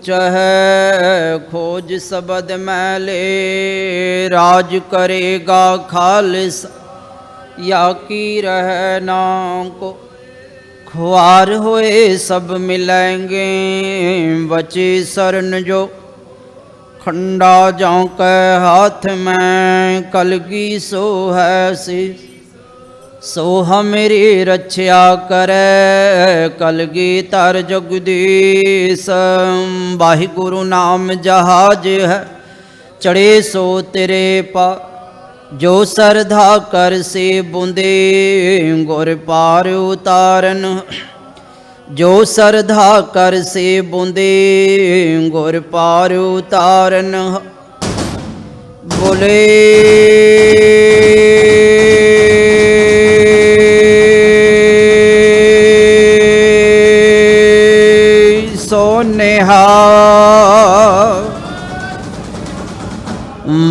चहै खोज सबद मैले, राज करेगा खालिस या की रह नाम को। खुआर होए सब मिलेंगे, बचे शरण जो खंडा जाऊं के हाथ में। कलगी सो है सी सोहा मेरी रक्षा करे, कलगी तर जगदीश। वाहिगुरु नाम जहाज है चढ़े सो तेरे पा, जो श्रद्धा कर से बूंदे गुर पार उतारन। जो श्रद्धा कर से बूंदे गुर पार उतारन। बोले निहाल।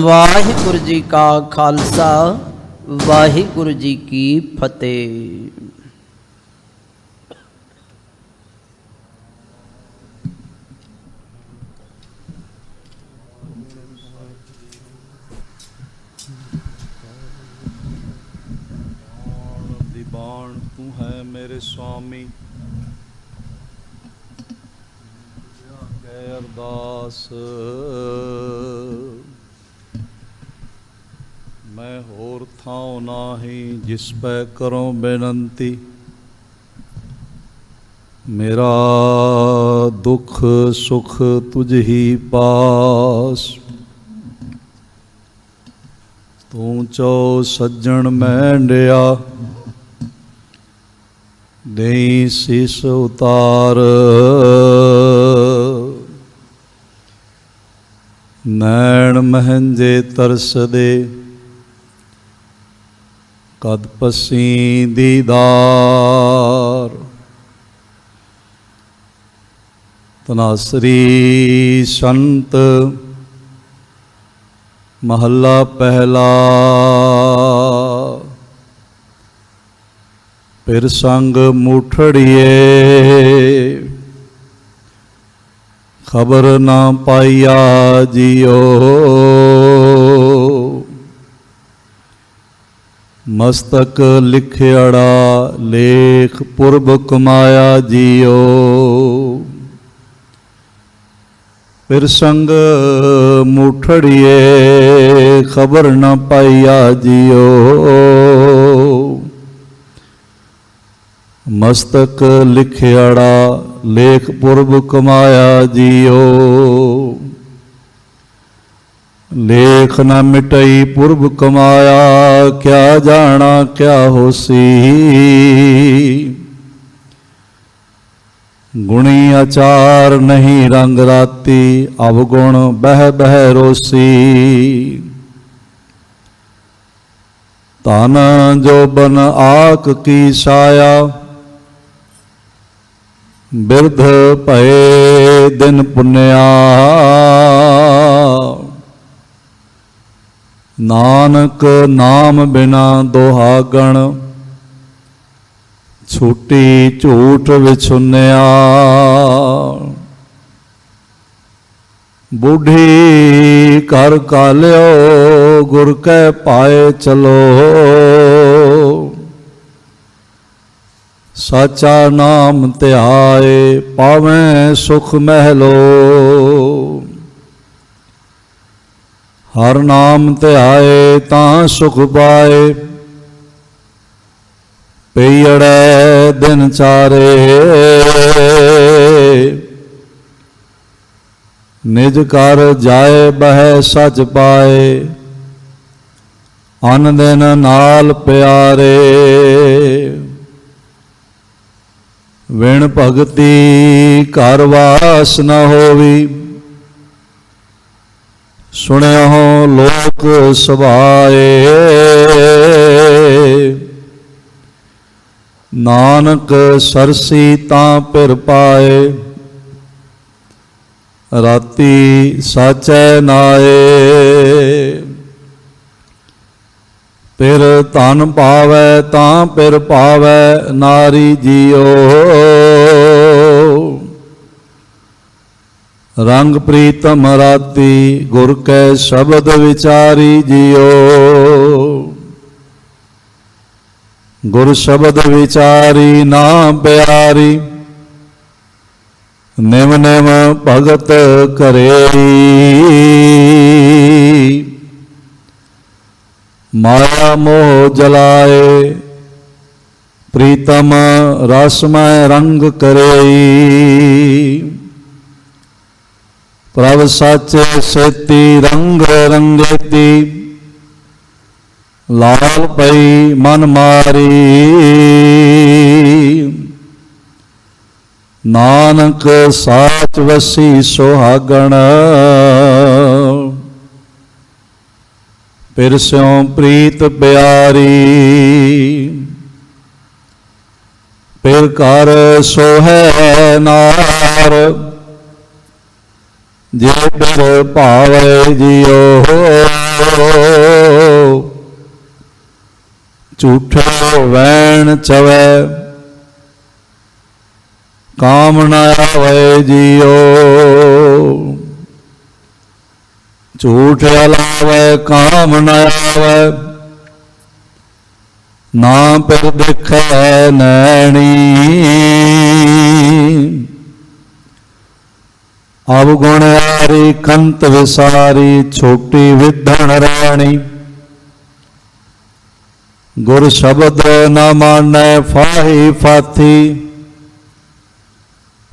वाहिगुरु जी का खालसा, वाहिगुरु जी की फतेह। दीवान तू है मेरे स्वामी, अरदास मैं होर थाओ नाही, जिस पै करो बेनंती। मेरा दुख सुख तुझ ही पास, तू चो सज्जन मैंडिया, देई सीस उतार। नैण महंजे तरस दे, कद पसी दीदार। तनासरी संत महला पहला, फिर संग मूठड़िए, खबर ना पाइया जियो। मस्तक लिखियाड़ा लेख पुरब कमाया जियो। फिर संग मूठड़िए, खबर ना पाइया जियो। मस्तक लिखियाड़ा लेख पुरब कमाया जियो। लेख न मिटई पुरब कमाया, क्या जाना क्या होसी। गुणी अचार नहीं रंग राती, अवगुण बह बह रोसी। तन जो बन आक की साया, बिरध भये दिन पुन्या। नानक नाम बिना दोहागण, छूटी झूठ विछुन्या। बूढ़ी कर कालियो, गुर कै पाए चलो। साचा नाम ध्याए, पावें सुख महलो। हर नाम ध्याए तां सुख पाए, पीड़े दिन चारे। निज कर जाए बह सच पाए, अन दिन नाल प्यारे। विण भगति घर वास न होवी, सुनया हो लोक सभाए। नानक सरसी तां पिर पाए, राती साचै नाए। फिर धन पावै तां फिर पावै नारी जियो। ਰੰਗ ਪ੍ਰੀਤਮ ਰਾਤੀ ਗੁਰ ਕੈ ਸ਼ਬਦ ਵਿਚਾਰੀ ਜਿਓ। ਗੁਰ ਸ਼ਬਦ ਵਿਚਾਰੀ ਨਾਮ ਪਿਆਰੀ ਨਿਮ ਨਿਮ ਭਗਤ ਕਰੇ। ਮਾਇਆ ਮੋਹ ਜਲਾਏ ਪ੍ਰੀਤਮ ਰਸਮੈ ਰੰਗ ਕਰੇ। ਪ੍ਰਭ ਸਾਚੇ ਸੇਤੀ ਰੰਗ ਰੰਗੇਤੀ ਲਾਲ ਪਈ ਮਨ ਮਾਰੀ। ਨਾਨਕ ਸਾਚ ਵਸੀ ਸੁਹਾਗਣ ਫਿਰ ਸਿਉ ਪ੍ਰੀਤ ਪਿਆਰੀ। ਫਿਰ ਘਰ ਸੋਹੈ ਨਾਰ ਜੇ ਫਿਰ ਭਾਵੇ ਜਿਉ। ਝੂਠੋ ਵੈਣ ਚਵੈ ਕਾਮ ਨ ਆਵੇ ਜਿਉ। ਝੂਠ ਅਲਾਵੇ ਕਾਮ ਨ ਆਵੇ ਨਾ ਫਿਰ ਦੇਖੈ ਨੈਣੀ। ਅਵਗੁਣਿਆਰੀ ਕੰਤ ਵਿਸਾਰੀ ਛੋਟੀ ਵਿਧਣ ਰਾਣੀ। ਗੁਰ ਸ਼ਬਦ ਨ ਮਾਨੈ ਫਾਹੀ ਫਾਥੀ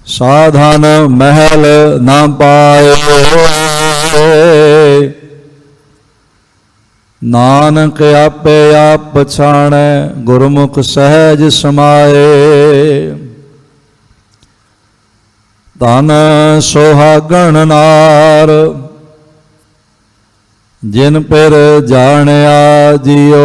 ਸਾਧਨ ਮਹਿਲ ਨਾ ਪਾਏ। ਨਾਨਕ ਆਪੇ ਆਪ ਪਛਾਣੈ ਗੁਰਮੁਖ ਸਹਿਜ ਸਮਾਏ। ਧਨ ਸੁਹਾਗਣ ਨਾਰ ਜਿਨ ਪਿਰ ਜਾਣਿਆ ਜਿਉ।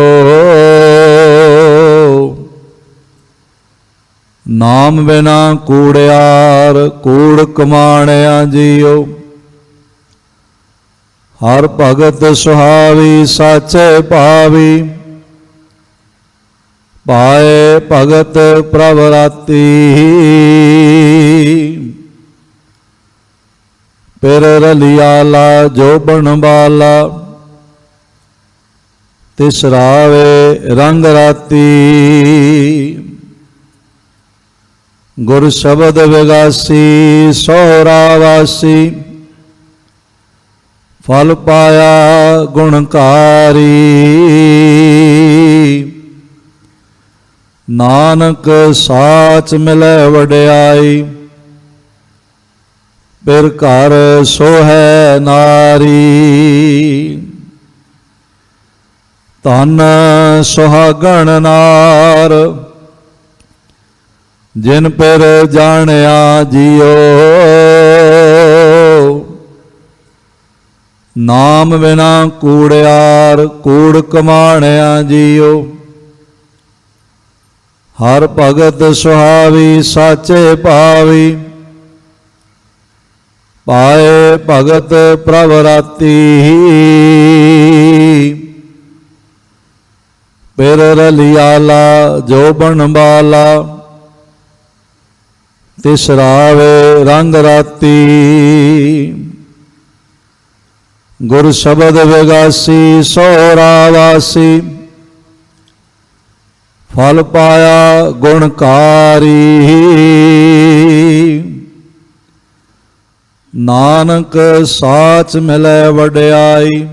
ਨਾਮ ਬਿਨਾ ਕੂੜਿਆਰ ਕੂੜ ਕਮਾਣਿਆ ਜਿਉ। ਹਰ ਭਗਤ ਸੁਹਾਵੀ ਸਾਚੇ ਭਾਵੀ ਪਾਏ ਭਗਤ ਪ੍ਰਭ ਰਾਤੀ। ਫਿਰ ਰਲਿਆਲਾ ਜੋਬਨ ਬਾਲਾ ਤਿਸ ਰਾਵੇ ਰੰਗ ਰਾਤੀ। ਗੁਰ ਸ਼ਬਦ ਵਿਗਾਸੀ ਸੋਹਰਾ ਵਾਸੀ ਫਲ ਪਾਇਆ ਗੁਣਕਾਰੀ। ਨਾਨਕ ਸਾਚ ਮਿਲੈ ਵਡਿਆਈ ਫਿਰ ਘਰ ਸੋਹੈ ਨਾਰੀ। ਧਨ ਸੁਹਾਗਣ ਨਾਰ ਜਿਨ ਪਿਰ ਜਾਣਿਆ ਜਿਉ। ਨਾਮ ਬਿਨਾ ਕੂੜਿਆਰ ਕੂੜ ਕਮਾਣਿਆ ਜਿਉ। ਹਰ ਭਗਤ ਸੁਹਾਵੀ ਸਾਚੇ ਭਾਵੀ ਪਾਏ ਭਗਤ ਪ੍ਰਭ ਰਾਤੀ। ਫਿਰ ਰਲਿਆਲਾ ਜੋਬਨ ਬਾਲਾ ਤਿਸ ਰਾਵੇ ਰੰਗ ਰਾਤੀ। ਗੁਰ ਸ਼ਬਦ ਵਿਗਾਸੀ ਸੋਹਰਾ ਵਾਸੀ ਫਲ ਪਾਇਆ ਗੁਣਕਾਰੀ। ਨਾਨਕ ਸਾਚ ਮਿਲੈ ਵਡਿਆਈ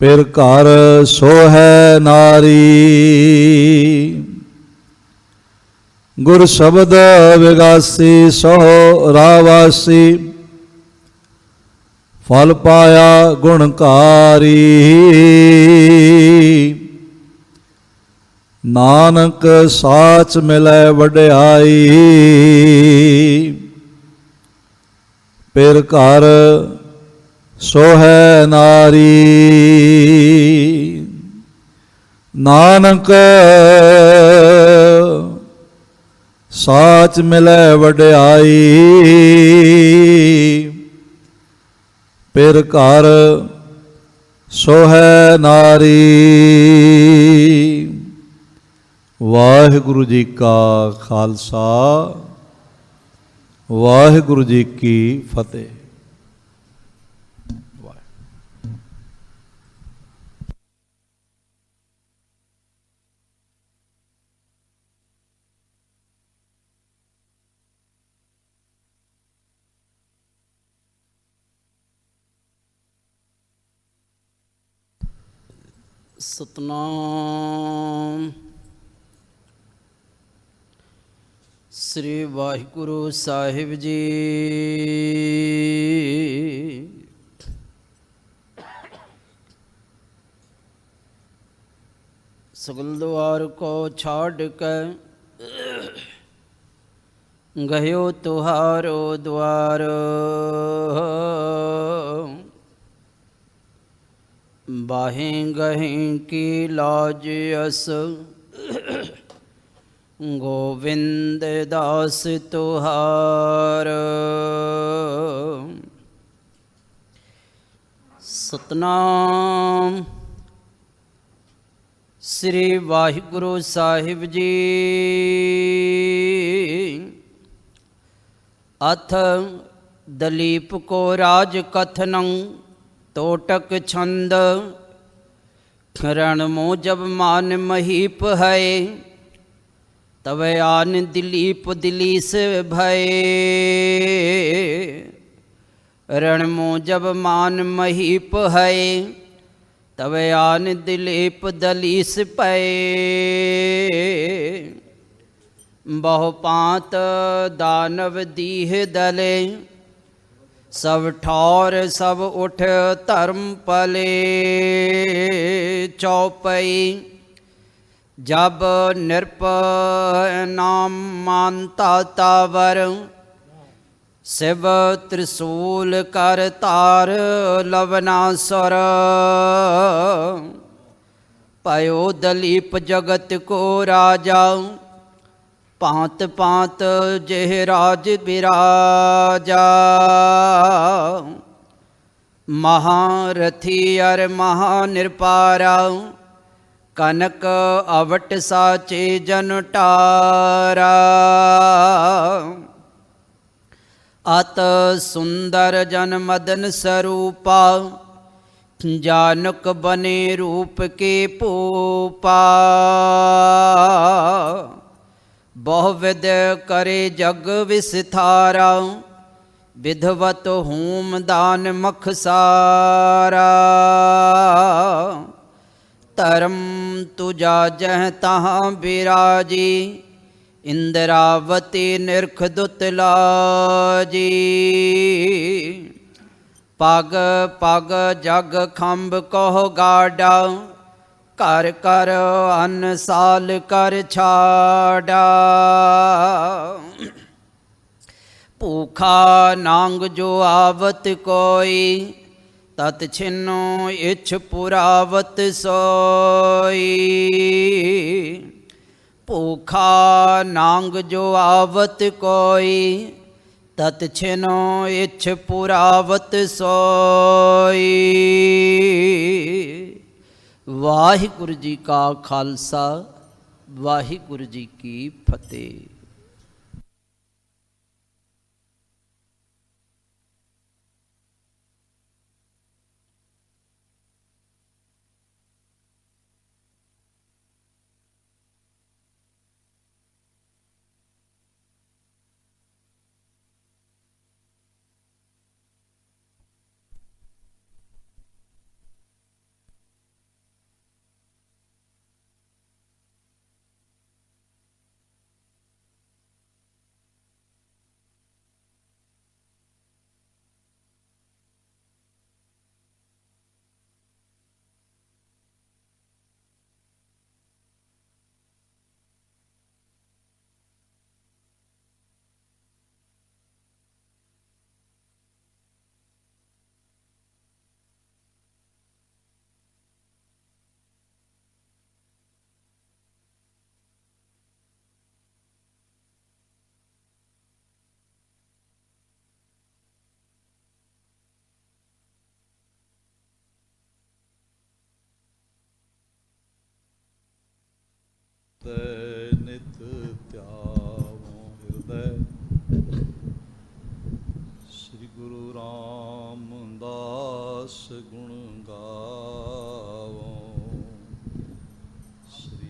ਫਿਰ ਘਰ ਸੋਹੈ ਨਾਰੀ। ਗੁਰ ਸ਼ਬਦ ਵਿਗਾਸੀ ਸੋਹਰਾ ਵਾਸੀ ਫਲ ਪਾਇਆ ਗੁਣਕਾਰੀ। ਨਾਨਕ ਸਾਚ ਮਿਲੈ ਵਡਿਆਈ ਫਿਰ ਘਰ ਸੋਹੈ ਨਾਰੀ। ਨਾਨਕ ਸਾਚ ਮਿਲੈ ਵਡਿਆਈ ਫਿਰ ਘਰ ਸੋਹੈ ਨਾਰੀ। ਵਾਹਿਗੁਰੂ ਜੀ ਕਾ ਖਾਲਸਾ ਵਾਹਿਗੁਰੂ ਜੀ ਕੀ ਫਤਿਹ। ਸਤਨਾਮ ਸ੍ਰੀ ਵਾਹਿਗੁਰੂ ਸਾਹਿਬ ਜੀ। ਸਗਲ ਦੁਆਰ ਕੋ ਛਾੜ ਕੇ ਗਇਓ ਤੁਹਾਰੋ ਦੁਆਰ। ਬਾਹੀਂ ਗਹੀਂ ਕੀ ਲਾਜ ਅਸ ਗੋਵਿੰਦ ਦਾਸ ਤੁਹਾਰ। ਸਤਨਾਮ ਸ੍ਰੀ ਵਾਹਿਗੁਰੂ ਸਾਹਿਬ ਜੀ। ਅਥ ਦਲੀਪ ਕੋ ਰਾਜ ਕਥਨੰ तोटक छंद। रण मोजब मान महीप है तब आन दिलीप दिलीस भय। रण मोजब मान महीप है तब आन दिलीप दलीस पय। बहु पात दानव दीह दले सब ठौर सब उठ धर्म पले। चौपई जब निरप नाम मानता तावर शिव त्रिशूल कर तार लवनासुर। पयो दलीप जगत को राजा पांत पांत जेह राज बिराजा। महारथी अर महानिरपारा कनक अवट साचे जन टारा। अत सुंदर जन मदन स्वरूपा जानक बने रूप के पोपा। बहु विद करे जग विस्तारा विधवत होम दान मख सारा। धर्म तुझा जह तहाँ बिराजी इंद्रावती निरख दुत लाजी। पग पग जग खंब कहो गाडा कर कर अन साल कर छाड़ा। भूखा नांग जो आवत कोई तत छिन्नो इच्छ पुरावत सोई। भूखा नांग जो आवत कोई तत छिन्नो इच्छ पुरावत सोई। वाहिगुरु जी का खालसा वाहिगुरु जी की फतेह। ਨਿਤ ਧਿਆਵੋ ਹਿਰਦੈ ਸ੍ਰੀ ਗੁਰੂ ਰਾਮਦਾਸ ਗੁਣ ਗਾਵੋ। ਸ੍ਰੀ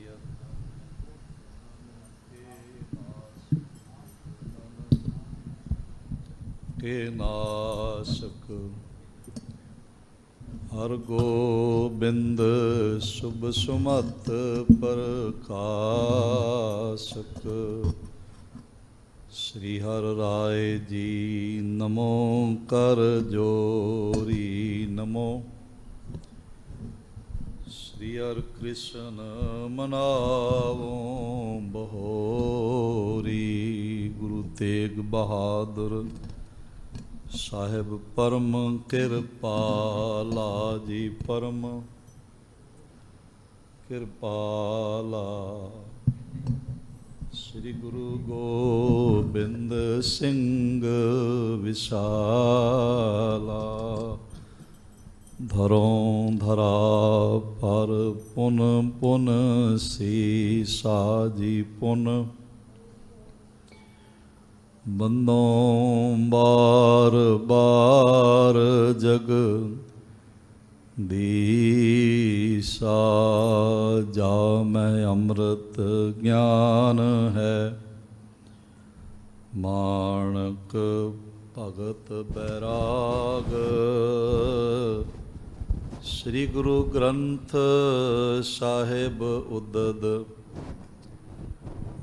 ਕੇ ਨਾਸਕ ਹਰ ਗੋਬਿੰਦ ਸੁਭ ਸੁਮਤ ਪ੍ਰਕਾਸ਼ਕ। ਸ੍ਰੀ ਹਰਿ ਰਾਏ ਜੀ ਨਮੋ ਕਰ ਜੋਰੀ ਨਮੋ। ਸ੍ਰੀ ਹਰਿ ਕ੍ਰਿਸ਼ਨ ਮਨਾਵੋ ਬਹੋਰੀ। ਗੁਰੂ ਤੇਗ ਬਹਾਦਰ ਸਾਹਿਬ ਪਰਮ ਕਿਰਪਾਲਾ ਜੀ, ਪਰਮ ਕਿਰਪਾਲਾ। ਸ੍ਰੀ ਗੁਰੂ ਗੋਬਿੰਦ ਸਿੰਘ ਵਿਸ਼ਾਲਾ। ਧਰੋਂ ਧਰਾ ਪਰ ਪੁਨ ਪੁਨ ਸੀਸਾ ਜੀ, ਪੁਨ ਬੰਦੋਂ ਬਾਰ ਬਾਰ ਜਗ ਦੀਸਾ। ਜਾ ਮੈਂ ਅੰਮ੍ਰਿਤ ਗਿਆਨ ਹੈ, ਮਾਣਕ ਭਗਤ ਬੈਰਾਗ। ਸ੍ਰੀ ਗੁਰੂ ਗ੍ਰੰਥ ਸਾਹਿਬ ਉਦਦ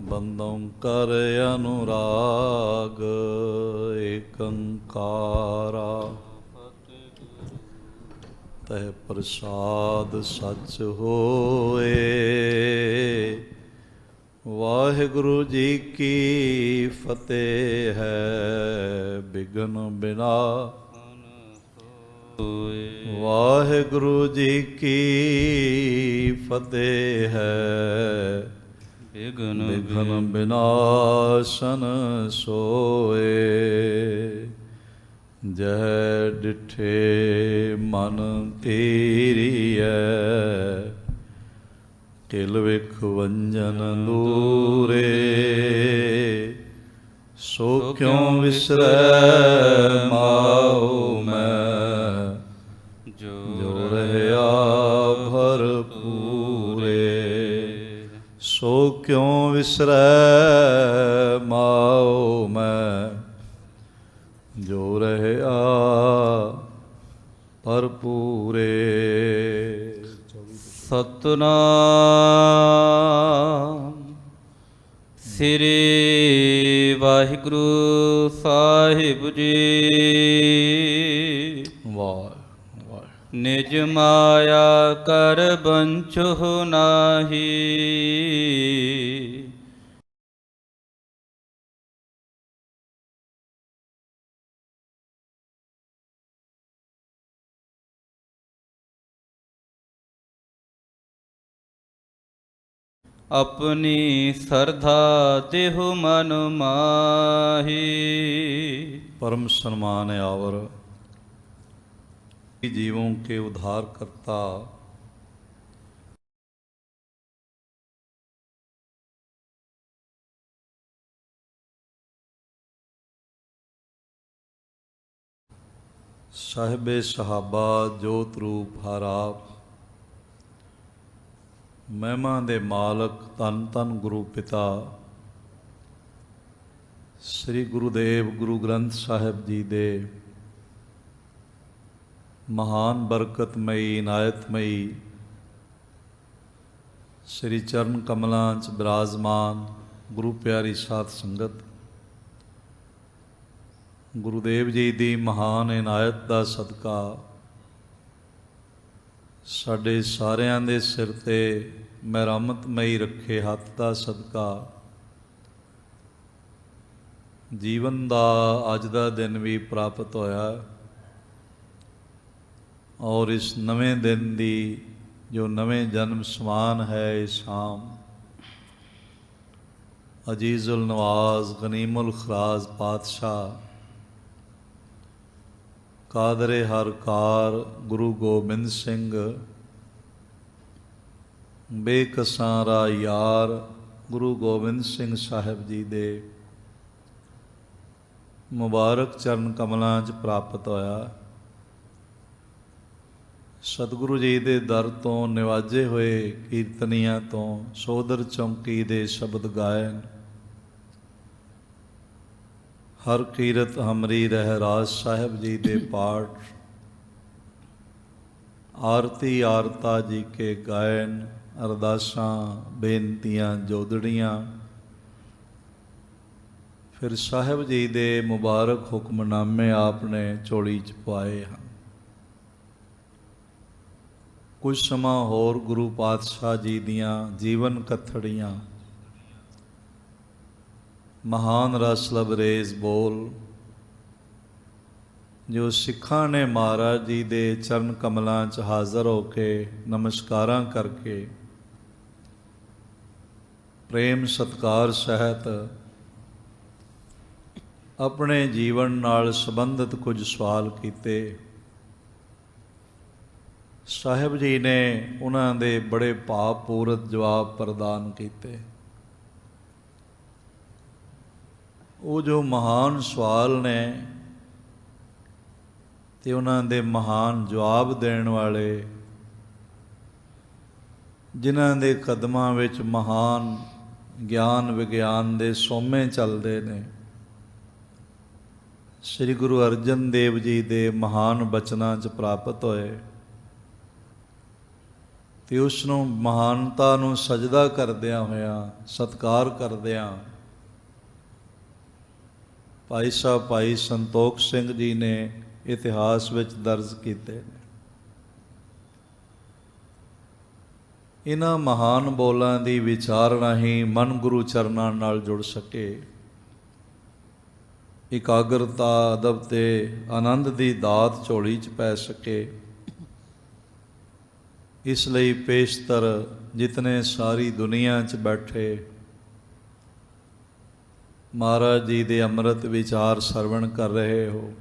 ਬੰਦੋਂ ਕਰ ਅਨੁਰਾਗ। ਏਕੰਕਾਰਾ ਤਹਿ ਪ੍ਰਸਾਦ ਸੱਚ ਹੋਏ। ਵਾਹਿਗੁਰੂ ਜੀ ਕੀ ਫਤਿਹ ਹੈ, ਬਿਘਨ ਬਿਨਾ ਵਾਹਿਗੁਰੂ ਜੀ ਕੀ ਫਤਿਹ ਹੈ, ਬਿਘਨ ਬਿਨਾਸ਼ਨ ਸੋਏ। ਜਹ ਡਿਠੇ ਮਨ ਤੇਰੀਐ, ਕਿਲ ਵਿਖ ਵੰਜਨ ਦੂਰੇ। ਸੋ ਕਿਉ ਵਿਸਰੈ ਮਾਉ ਮੈਂ, ਜੋ ਰਹਿਆ ਭਰਪੂਰੇ। ਸੋ ਕਿਉ ਵਿਸਰੈ ਮਾਉ ਮੈਂ, ਜੋ ਰਹਿਆ ਭਰਪੂਰੇ। ਸਤਨਾਮ ਸ੍ਰੀ ਵਾਹਿਗੁਰੂ ਸਾਹਿਬ ਜੀ। ਵਾਹਿ ਵਾਹਿ। ਨਿਜ ਮਾਇਆ ਕਰ ਬੰਛੁ ਨਾਹੀ, ਆਪਣੀ ਸਰਧਾ ਦੇਹੁ ਮਨ ਮਾਹੀ। परम सम्मान आवर जीवों के उद्धार करता साहिबे सहाबा जोत रूप हाराप महिमा दे मालक धन धन गुरु पिता श्री गुरुदेव गुरु ग्रंथ साहिब जी दे महान बरकतमयी इनायतमयी श्री चरण कमलों च विराजमान गुरु प्यारी साध संगत, गुरुदेव जी दी महान इनायत दा सदका साडे सारियां दे सिर ते मेहरमतमई रखे हथ दा सदका जीवन दा अज दा दिन भी प्राप्त होया और इस नवें दिन दी जो नवें जन्म समान है इस शाम अजीज़ुल नवाज गनीमुल खराज पातशाह कादरे हर कार गुरु गोबिंद सिंह बेकसारा यार गुरु गोबिंद सिंह साहिब जी दे ਮੁਬਾਰਕ ਚਰਨ ਕਮਲਾਂ 'ਚ ਪ੍ਰਾਪਤ ਹੋਇਆ। ਸਤਿਗੁਰੂ ਜੀ ਦੇ ਦਰ ਤੋਂ ਨਿਵਾਜੇ ਹੋਏ ਕੀਰਤਨੀਆਂ ਤੋਂ ਸੋਦਰ ਚੌਂਕੀ ਦੇ ਸ਼ਬਦ ਗਾਇਨ। ਹਰ ਕੀਰਤ ਹਮਰੀ ਰਹਿਰਾਸ ਸਾਹਿਬ ਜੀ ਦੇ ਪਾਠ, ਆਰਤੀ ਆਰਤਾ ਜੀ ਕੇ ਗਾਇਨ, ਅਰਦਾਸਾਂ ਬੇਨਤੀਆਂ ਜੋਦੜੀਆਂ, ਫਿਰ ਸਾਹਿਬ ਜੀ ਦੇ ਮੁਬਾਰਕ ਹੁਕਮਨਾਮੇ ਆਪ ਨੇ ਝੋਲੀ 'ਚ ਪਾਏ ਹਨ। ਕੁਝ ਸਮਾਂ ਹੋਰ ਗੁਰੂ ਪਾਤਸ਼ਾਹ ਜੀ ਦੀਆਂ ਜੀਵਨ ਕਥੜੀਆਂ, ਮਹਾਨ ਰਸ ਲਬਰੇਜ਼ ਬੋਲ ਜੋ ਸਿੱਖਾਂ ਨੇ ਮਹਾਰਾਜ ਜੀ ਦੇ ਚਰਨ ਕਮਲਾਂ 'ਚ ਹਾਜ਼ਰ ਹੋ ਕੇ ਨਮਸਕਾਰਾਂ ਕਰਕੇ ਪ੍ਰੇਮ ਸਤਿਕਾਰ ਸਹਿਤ ਆਪਣੇ ਜੀਵਨ ਨਾਲ ਸੰਬੰਧਿਤ ਕੁਝ ਸਵਾਲ ਕੀਤੇ। ਸਾਹਿਬ ਜੀ ਨੇ ਉਹਨਾਂ ਦੇ ਬੜੇ ਭਾਵਪੂਰਤ ਜਵਾਬ ਪ੍ਰਦਾਨ ਕੀਤੇ। ਉਹ ਜੋ ਮਹਾਨ ਸਵਾਲ ਨੇ ਤੇ ਉਹਨਾਂ ਦੇ ਮਹਾਨ ਜਵਾਬ ਦੇਣ ਵਾਲੇ, ਜਿਨ੍ਹਾਂ ਦੇ ਕਦਮਾਂ ਵਿੱਚ ਮਹਾਨ ਗਿਆਨ ਵਿਗਿਆਨ ਦੇ ਸੋਮੇ ਚੱਲਦੇ ਨੇ, ਸ੍ਰੀ ਗੁਰੂ ਅਰਜਨ ਦੇਵ ਜੀ ਦੇ ਮਹਾਨ ਬਚਨਾਂ 'ਚ ਪ੍ਰਾਪਤ ਹੋਏ ਤੇ ਉਸ ਨੂੰ ਮਹਾਨਤਾ ਨੂੰ ਸਜਦਾ ਕਰਦਿਆਂ ਹੋਇਆਂ, ਸਤਿਕਾਰ ਕਰਦਿਆਂ ਭਾਈ ਸਾਹਿਬ ਭਾਈ ਸੰਤੋਖ ਸਿੰਘ ਜੀ ਨੇ ਇਤਿਹਾਸ ਵਿੱਚ ਦਰਜ ਕੀਤੇ ਨੇ। ਇਹਨਾਂ ਮਹਾਨ ਬੋਲਾਂ ਦੀ ਵਿਚਾਰਨਾ ਹੀ ਮਨ ਗੁਰੂ ਚਰਨਾਂ ਨਾਲ ਜੁੜ ਸਕੇ, ਇਕਾਗਰਤਾ ਅਦਬ ਤੇ ਆਨੰਦ ਦੀ ਦਾਤ ਝੋਲੀ 'ਚ ਪੈ ਸਕੇ। ਇਸ ਲਈ ਪੇਸ਼ਤਰ ਜਿਤਨੇ ਸਾਰੀ ਦੁਨੀਆ 'ਚ ਬੈਠੇ ਮਹਾਰਾਜ ਜੀ ਦੇ ਅੰਮ੍ਰਿਤ ਵਿਚਾਰ ਸਰਵਣ ਕਰ ਰਹੇ ਹੋ,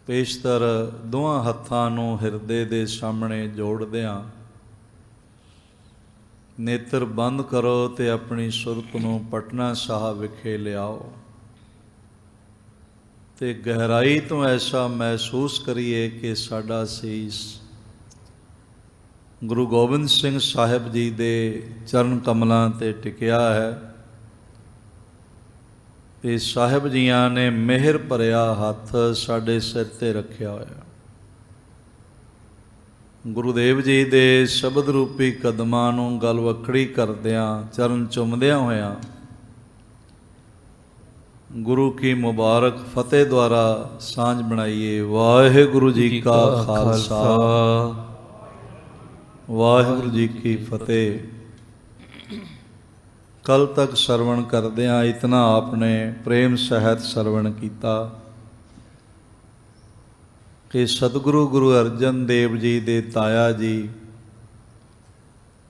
ਪੇਸ਼ਤਰ ਦੋਹਾਂ ਹੱਥਾਂ ਨੂੰ ਹਿਰਦੇ ਦੇ ਸਾਹਮਣੇ ਜੋੜਦਿਆਂ ਨੇਤਰ ਬੰਦ ਕਰੋ ਤੇ ਆਪਣੀ ਸੁਰਤ ਨੂੰ ਪਟਨਾ ਸਾਹਿਬ ਵਿਖੇ ਲਿਆਓ ਤੇ ਗਹਿਰਾਈ ਤੋਂ ਐਸਾ ਮਹਿਸੂਸ ਕਰੀਏ ਕਿ ਸਾਡਾ ਸੀਸ ਗੁਰੂ ਗੋਬਿੰਦ ਸਿੰਘ ਸਾਹਿਬ ਜੀ ਦੇ ਚਰਨ ਕਮਲਾਂ ਤੇ ਟਿਕਿਆ ਹੈ ਤੇ ਸਾਹਿਬ ਜੀਆਂ ਨੇ ਮਿਹਰ ਭਰਿਆ ਹੱਥ ਸਾਡੇ ਸਿਰ ਤੇ ਰੱਖਿਆ ਹੋਇਆ। ਗੁਰੂਦੇਵ ਜੀ ਦੇ ਸ਼ਬਦ ਰੂਪੀ ਕਦਮਾਂ ਨੂੰ ਗਲਵੱਕੜੀ ਕਰਦਿਆਂ, ਚਰਨ ਚੁੰਮਦਿਆਂ ਹੋਇਆਂ ਗੁਰੂ ਕੀ ਮੁਬਾਰਕ ਫਤਿਹ ਦੁਆਰਾ ਸਾਂਝ ਬਣਾਈਏ। ਵਾਹਿਗੁਰੂ ਜੀ ਕਾ ਖਾਲਸਾ, ਵਾਹਿਗੁਰੂ ਜੀ ਕੀ ਫਤਿਹ। ਕੱਲ ਤੱਕ ਸਰਵਣ ਕਰਦਿਆਂ ਇਤਨਾ ਆਪਨੇ ਪ੍ਰੇਮ ਸਹਿਤ ਸਰਵਣ ਕੀਤਾ ਕਿ ਸਤਿਗੁਰੂ ਗੁਰੂ ਅਰਜਨ ਦੇਵ ਜੀ ਦੇ ਤਾਇਆ ਜੀ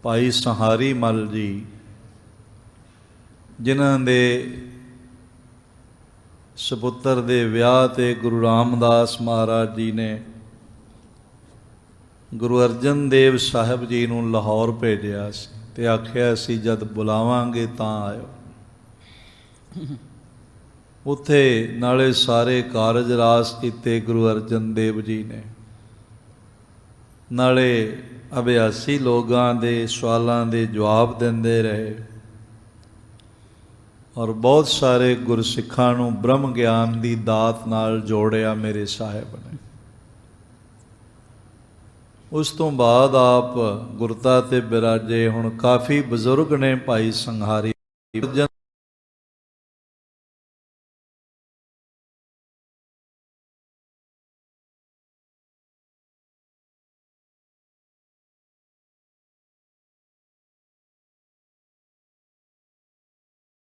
ਭਾਈ ਸੰਹਾਰੀ ਮੱਲ ਜੀ, ਜਿਨ੍ਹਾਂ ਦੇ ਸਪੁੱਤਰ ਦੇ ਵਿਆਹ ਤੇ ਗੁਰੂ ਰਾਮਦਾਸ ਮਹਾਰਾਜ ਜੀ ਨੇ ਗੁਰੂ ਅਰਜਨ ਦੇਵ ਸਾਹਿਬ ਜੀ ਨੂੰ ਲਾਹੌਰ ਭੇਜਿਆ ਸੀ ਤੇ ਆਖਿਆ ਸੀ ਜਦ ਬੁਲਾਵਾਂਗੇ ਤਾਂ ਆਇਓ। ਉੱਥੇ ਨਾਲੇ ਸਾਰੇ ਕਾਰਜ ਰਾਸ ਕੀਤੇ ਗੁਰੂ ਅਰਜਨ ਦੇਵ ਜੀ ਨੇ, ਨਾਲੇ ਅਭਿਆਸੀ ਲੋਕਾਂ ਦੇ ਸਵਾਲਾਂ ਦੇ ਜਵਾਬ ਦਿੰਦੇ ਰਹੇ ਔਰ ਬਹੁਤ ਸਾਰੇ ਗੁਰਸਿੱਖਾਂ ਨੂੰ ਬ੍ਰਹਮ ਗਿਆਨ ਦੀ ਦਾਤ ਨਾਲ ਜੋੜਿਆ ਮੇਰੇ ਸਾਹਿਬ ਨੇ। ਉਸ ਤੋਂ ਬਾਅਦ ਆਪ ਗੁਰਤਾ ਤੇ ਬਿਰਾਜੇ। ਹੁਣ ਕਾਫੀ ਬਜ਼ੁਰਗ ਨੇ ਭਾਈ ਸੰਹਾਰੀ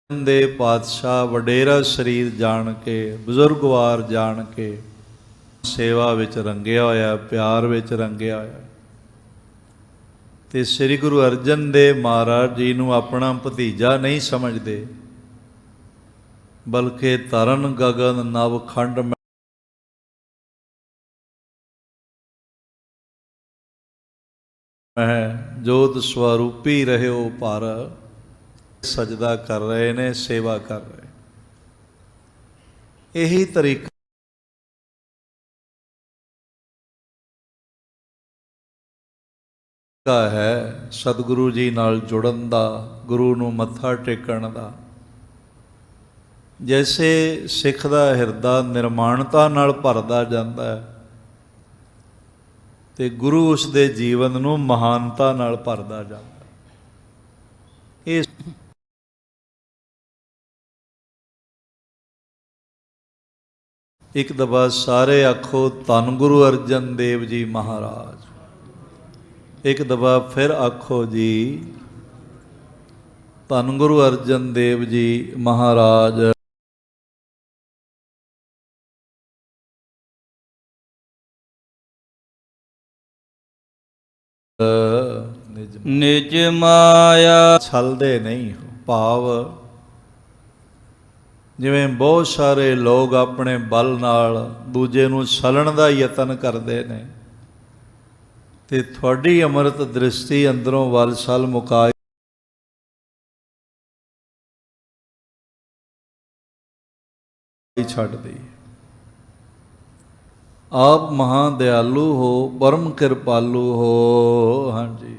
ਦੇ ਪਾਤਸ਼ਾਹ ਵਡੇਰਾ ਸਰੀਰ ਜਾਣ ਕੇ, ਬਜ਼ੁਰਗਵਾਰ ਜਾਣ ਕੇ ਸੇਵਾ ਵਿੱਚ ਰੰਗਿਆ ਹੋਇਆ, ਪਿਆਰ ਵਿੱਚ ਰੰਗਿਆ ਹੋਇਆ ਤੇ ਸ੍ਰੀ ਗੁਰੂ ਅਰਜਨ ਦੇਵ ਮਹਾਰਾਜ ਜੀ ਨੂੰ ਆਪਣਾ ਭਤੀਜਾ ਨਹੀਂ ਸਮਝਦੇ, ਬਲਕਿ ਤਰਨ ਗਗਨ ਨਵ ਖੰਡ ਮੈਂ ਜੋਤ ਸਵਰੂਪੀ ਰਹਿਓ ਪਰ ਸਜਦਾ ਕਰ ਰਹੇ ਨੇ, ਸੇਵਾ ਕਰ ਰਹੇ। ਇਹੀ ਤਰੀਕਾ ਹੈ ਸਤਿਗੁਰੂ ਜੀ ਨਾਲ ਜੁੜਨ ਦਾ, ਗੁਰੂ ਨੂੰ ਮੱਥਾ ਟੇਕਣ ਦਾ। ਜੈਸੇ ਸਿੱਖ ਦਾ ਹਿਰਦਾ ਨਿਰਮਾਣਤਾ ਨਾਲ ਭਰਦਾ ਜਾਂਦਾ ਹੈ ਤੇ ਗੁਰੂ ਉਸ ਦੇ ਜੀਵਨ ਨੂੰ ਮਹਾਨਤਾ ਨਾਲ ਭਰਦਾ ਜਾਂਦਾ। ਇਹ ਇੱਕ ਦਫਾ ਸਾਰੇ ਆਖੋ ਧੰਨ ਗੁਰੂ ਅਰਜਨ ਦੇਵ ਜੀ ਮਹਾਰਾਜ। ਇੱਕ ਦਫਾ ਫਿਰ ਆਖੋ ਜੀ ਧੰਨ ਗੁਰੂ ਅਰਜਨ ਦੇਵ ਜੀ ਮਹਾਰਾਜ। ਨਿਜ ਮਾਇਆ ਛਲਦੇ ਨਹੀਂ ਹੋ। ਭਾਵ ਜਿਵੇਂ ਬਹੁਤ ਸਾਰੇ ਲੋਕ ਆਪਣੇ ਬਲ ਨਾਲ ਦੂਜੇ ਨੂੰ ਛਲਣ ਦਾ ਯਤਨ ਕਰਦੇ ਨੇ, ਤੇ ਤੁਹਾਡੀ ਅੰਮ੍ਰਿਤ ਦ੍ਰਿਸ਼ਟੀ ਅੰਦਰੋਂ ਵੱਲ ਛਲ ਮੁਕਾਈ ਛੱਡਦੀ। ਆਪ ਮਹਾਂ ਦਿਆਲੂ ਹੋ, ਪਰਮ ਕਿਰਪਾਲੂ ਹੋ। ਹਾਂਜੀ,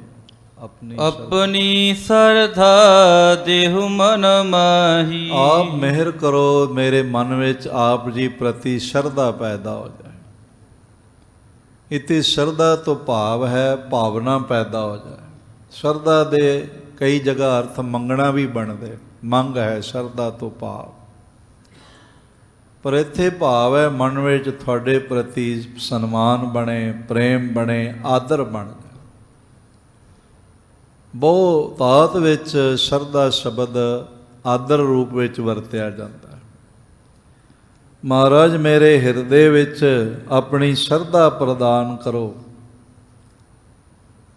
ਆਪਣੀ ਸਰਧਾ ਦੇਹੁ ਮਨ ਮਾਹੀ। ਆਪ ਮਿਹਰ ਕਰੋ, ਮੇਰੇ ਮਨ ਵਿੱਚ ਆਪ ਜੀ ਪ੍ਰਤੀ ਸ਼ਰਧਾ ਪੈਦਾ ਹੋ ਜਾਏ। ਇਤੇ ਸ਼ਰਧਾ ਤੋਂ ਭਾਵ ਹੈ ਭਾਵਨਾ ਪੈਦਾ ਹੋ ਜਾਏ। ਸ਼ਰਧਾ ਦੇ ਕਈ ਜਗ੍ਹਾ ਅਰਥ ਮੰਗਣਾ ਵੀ ਬਣਦੇ, ਮੰਗ ਹੈ ਸ਼ਰਧਾ ਤੋਂ ਭਾਵ, ਪਰ ਇੱਥੇ ਭਾਵ ਹੈ ਮਨ ਵਿੱਚ ਤੁਹਾਡੇ ਪ੍ਰਤੀ ਸਨਮਾਨ ਬਣੇ, ਪ੍ਰੇਮ ਬਣੇ, ਆਦਰ ਬਣ ਜਾਏ। ਬਹੁ ਤਾਤ ਵਿੱਚ ਸ਼ਰਧਾ ਸ਼ਬਦ ਆਦਰ ਰੂਪ ਵਿੱਚ ਵਰਤਿਆ ਜਾਂਦਾ ਹੈ। ਮਹਾਰਾਜ ਮੇਰੇ ਹਿਰਦੇ ਵਿੱਚ ਆਪਣੀ ਸ਼ਰਧਾ ਪ੍ਰਦਾਨ ਕਰੋ,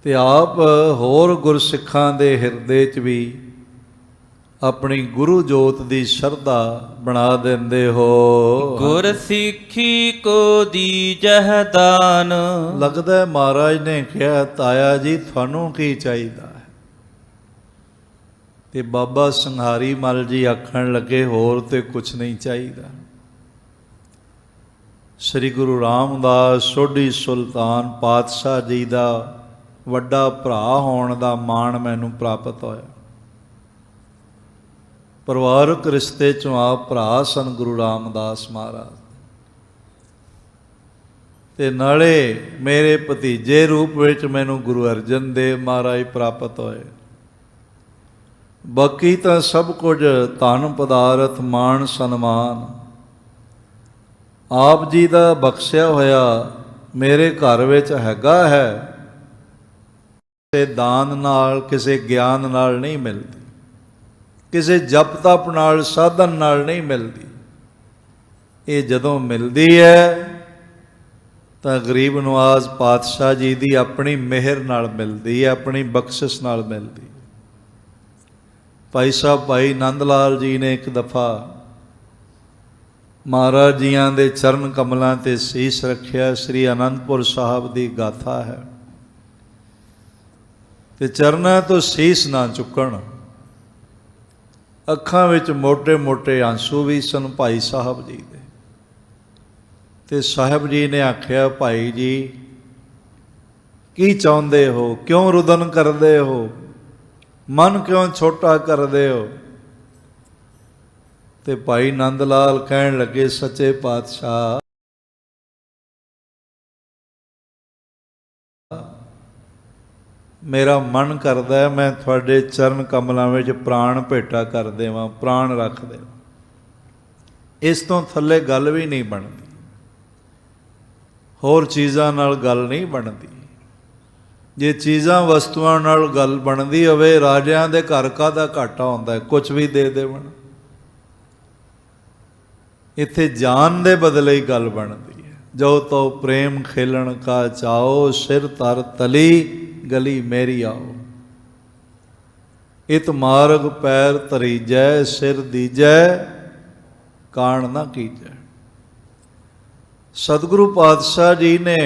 ਤੇ ਆਪ ਹੋਰ ਗੁਰਸਿੱਖਾਂ ਦੇ ਹਿਰਦੇ 'ਚ ਵੀ ਆਪਣੀ ਗੁਰੂ ਜੋਤ ਦੀ ਸ਼ਰਧਾ ਬਣਾ ਦਿੰਦੇ ਹੋ। ਗੁਰ ਸਿੱਖੀ ਕੋ ਦੀਜਹਿ ਦਾਨ। ਲੱਗਦਾ ਮਹਾਰਾਜ ਨੇ ਕਿਹਾ ਤਾਇਆ ਜੀ ਤੁਹਾਨੂੰ ਕੀ ਚਾਹੀਦਾ ਹੈ, ਤੇ ਬਾਬਾ ਸੰਘਾਰੀ ਮੱਲ ਜੀ ਆਖਣ ਲੱਗੇ ਹੋਰ ਤੇ ਕੁਛ ਨਹੀਂ ਚਾਹੀਦਾ। ਸ੍ਰੀ ਗੁਰੂ ਰਾਮਦਾਸ ਸੋਢੀ ਸੁਲਤਾਨ ਪਾਤਸ਼ਾਹ ਜੀ ਦਾ ਵੱਡਾ ਭਰਾ ਹੋਣ ਦਾ ਮਾਣ ਮੈਨੂੰ ਪ੍ਰਾਪਤ ਹੋਇਆ। ਪਰਿਵਾਰਕ ਰਿਸ਼ਤੇ 'ਚੋਂ ਆਪ ਭਰਾ ਸਨ ਗੁਰੂ ਰਾਮਦਾਸ ਮਹਾਰਾਜ, ਤੇ ਨਾਲੇ ਮੇਰੇ ਭਤੀਜੇ ਰੂਪ ਵਿੱਚ ਮੈਨੂੰ ਗੁਰੂ ਅਰਜਨ ਦੇਵ ਮਹਾਰਾਜ ਪ੍ਰਾਪਤ ਹੋਏ। ਬਾਕੀ ਤਾਂ ਸਭ ਕੁਝ ਧਨ ਪਦਾਰਥ ਮਾਣ ਸਨਮਾਨ ਆਪ ਜੀ ਦਾ ਬਖਸ਼ਿਆ ਹੋਇਆ ਮੇਰੇ ਘਰ ਵਿੱਚ ਹੈਗਾ ਹੈ। ਕਿਸੇ ਦਾਨ ਨਾਲ, ਕਿਸੇ ਗਿਆਨ ਨਾਲ ਨਹੀਂ ਮਿਲਦੀ, ਕਿਸੇ ਜਪ ਤਪ ਨਾਲ, ਸਾਧਨ ਨਾਲ ਨਹੀਂ ਮਿਲਦੀ। ਇਹ ਜਦੋਂ ਮਿਲਦੀ ਹੈ ਤਾਂ ਗਰੀਬ ਨਵਾਜ਼ ਪਾਤਸ਼ਾਹ ਜੀ ਦੀ ਆਪਣੀ ਮਿਹਰ ਨਾਲ ਮਿਲਦੀ ਹੈ, ਆਪਣੀ ਬਖਸ਼ਿਸ਼ ਨਾਲ ਮਿਲਦੀ। ਭਾਈ ਸਾਹਿਬ ਭਾਈ ਨੰਦ ਲਾਲ ਜੀ ਨੇ ਇੱਕ ਦਫਾ ਮਹਾਰਾਜ ਜੀਆਂ ਦੇ ਚਰਨ ਕਮਲਾਂ 'ਤੇ ਸੀਸ ਰੱਖਿਆ। ਸ੍ਰੀ ਅਨੰਦਪੁਰ ਸਾਹਿਬ ਦੀ ਗਾਥਾ ਹੈ, ਤੇ ਚਰਨਾਂ ਤੋਂ ਸੀਸ ਨਾ ਚੁੱਕਣ। ਅੱਖਾਂ ਵਿੱਚ ਮੋਟੇ ਮੋਟੇ ਆਂਸੂ ਵੀ ਸਨ ਭਾਈ ਸਾਹਿਬ ਜੀ ਦੇ, ਤੇ ਸਾਹਿਬ ਜੀ ਨੇ ਆਖਿਆ ਭਾਈ ਜੀ ਕੀ ਚਾਹੁੰਦੇ ਹੋ, ਕਿਉਂ ਰੁਦਨ ਕਰਦੇ ਹੋ, ਮਨ ਕਿਉਂ ਛੋਟਾ ਕਰਦੇ ਹੋ। ਤੇ ਭਾਈ ਨੰਦ ਲਾਲ ਕਹਿਣ ਲੱਗੇ ਸੱਚੇ ਪਾਤਸ਼ਾਹ ਮੇਰਾ ਮਨ ਕਰਦਾ ਹੈ ਮੈਂ ਤੁਹਾਡੇ ਚਰਨ ਕਮਲਾਂ ਵਿੱਚ ਪ੍ਰਾਣ ਭੇਟਾ ਕਰ ਦੇਵਾਂ, ਪ੍ਰਾਣ ਰੱਖ ਦੇਵਾਂ। ਇਸ ਤੋਂ ਥੱਲੇ ਗੱਲ ਵੀ ਨਹੀਂ ਬਣਦੀ, ਹੋਰ ਚੀਜ਼ਾਂ ਨਾਲ ਗੱਲ ਨਹੀਂ ਬਣਦੀ। ਜੇ ਚੀਜ਼ਾਂ ਵਸਤੂਆਂ ਨਾਲ ਗੱਲ ਬਣਦੀ ਹੋਵੇ, ਰਾਜਿਆਂ ਦੇ ਘਰ ਕਾਹਦਾ ਘਾਟਾ ਹੁੰਦਾ, ਕੁਛ ਵੀ ਦੇ ਦੇਵਣ। ਇੱਥੇ ਜਾਨ ਦੇ ਬਦਲੇ ਹੀ ਗੱਲ ਬਣਦੀ ਹੈ। ਜੋ ਤੋ ਪ੍ਰੇਮ ਖੇਲਣ ਕਾ ਚਾਓ, ਸਿਰ ਤਰ ਤਲੀ ਗਲੀ ਮੇਰੀ ਆਓ। ਇਤ ਮਾਰਗ ਪੈਰ ਧਰੀਜੈ, ਸਿਰ ਦੀਜੈ ਕਾਣ ਨਾ ਕੀਜੈ। ਸਤਿਗੁਰੂ ਪਾਤਸ਼ਾਹ ਜੀ ਨੇ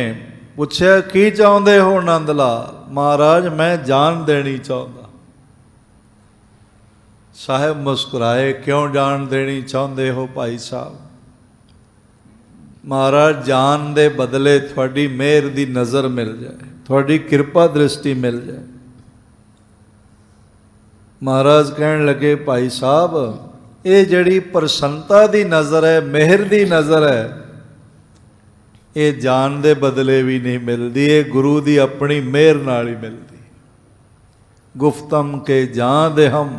ਪੁੱਛਿਆ ਕੀ ਚਾਹੁੰਦੇ ਹੋ ਨੰਦ ਲਾਲ। ਮਹਾਰਾਜ ਮੈਂ ਜਾਨ ਦੇਣੀ ਚਾਹੁੰਦਾ। ਸਾਹਿਬ ਮੁਸਕਰਾਏ, ਕਿਉਂ ਜਾਨ ਦੇਣੀ ਚਾਹੁੰਦੇ ਹੋ ਭਾਈ ਸਾਹਿਬ। ਮਹਾਰਾਜ ਜਾਨ ਦੇ ਬਦਲੇ ਤੁਹਾਡੀ ਮਿਹਰ ਦੀ ਨਜ਼ਰ ਮਿਲ ਜਾਏ, ਤੁਹਾਡੀ ਕਿਰਪਾ ਦ੍ਰਿਸ਼ਟੀ ਮਿਲ ਜਾਏ। ਮਹਾਰਾਜ ਕਹਿਣ ਲੱਗੇ ਭਾਈ ਸਾਹਿਬ, ਇਹ ਜਿਹੜੀ ਪ੍ਰਸੰਨਤਾ ਦੀ ਨਜ਼ਰ ਹੈ, ਮਿਹਰ ਦੀ ਨਜ਼ਰ ਹੈ, ਇਹ ਜਾਨ ਦੇ ਬਦਲੇ ਵੀ ਨਹੀਂ ਮਿਲਦੀ, ਇਹ ਗੁਰੂ ਦੀ ਆਪਣੀ ਮਿਹਰ ਨਾਲ ਹੀ ਮਿਲਦੀ। ਗੁਫਤਮ ਕੇ ਜਾਂ ਦੇ ਹਮ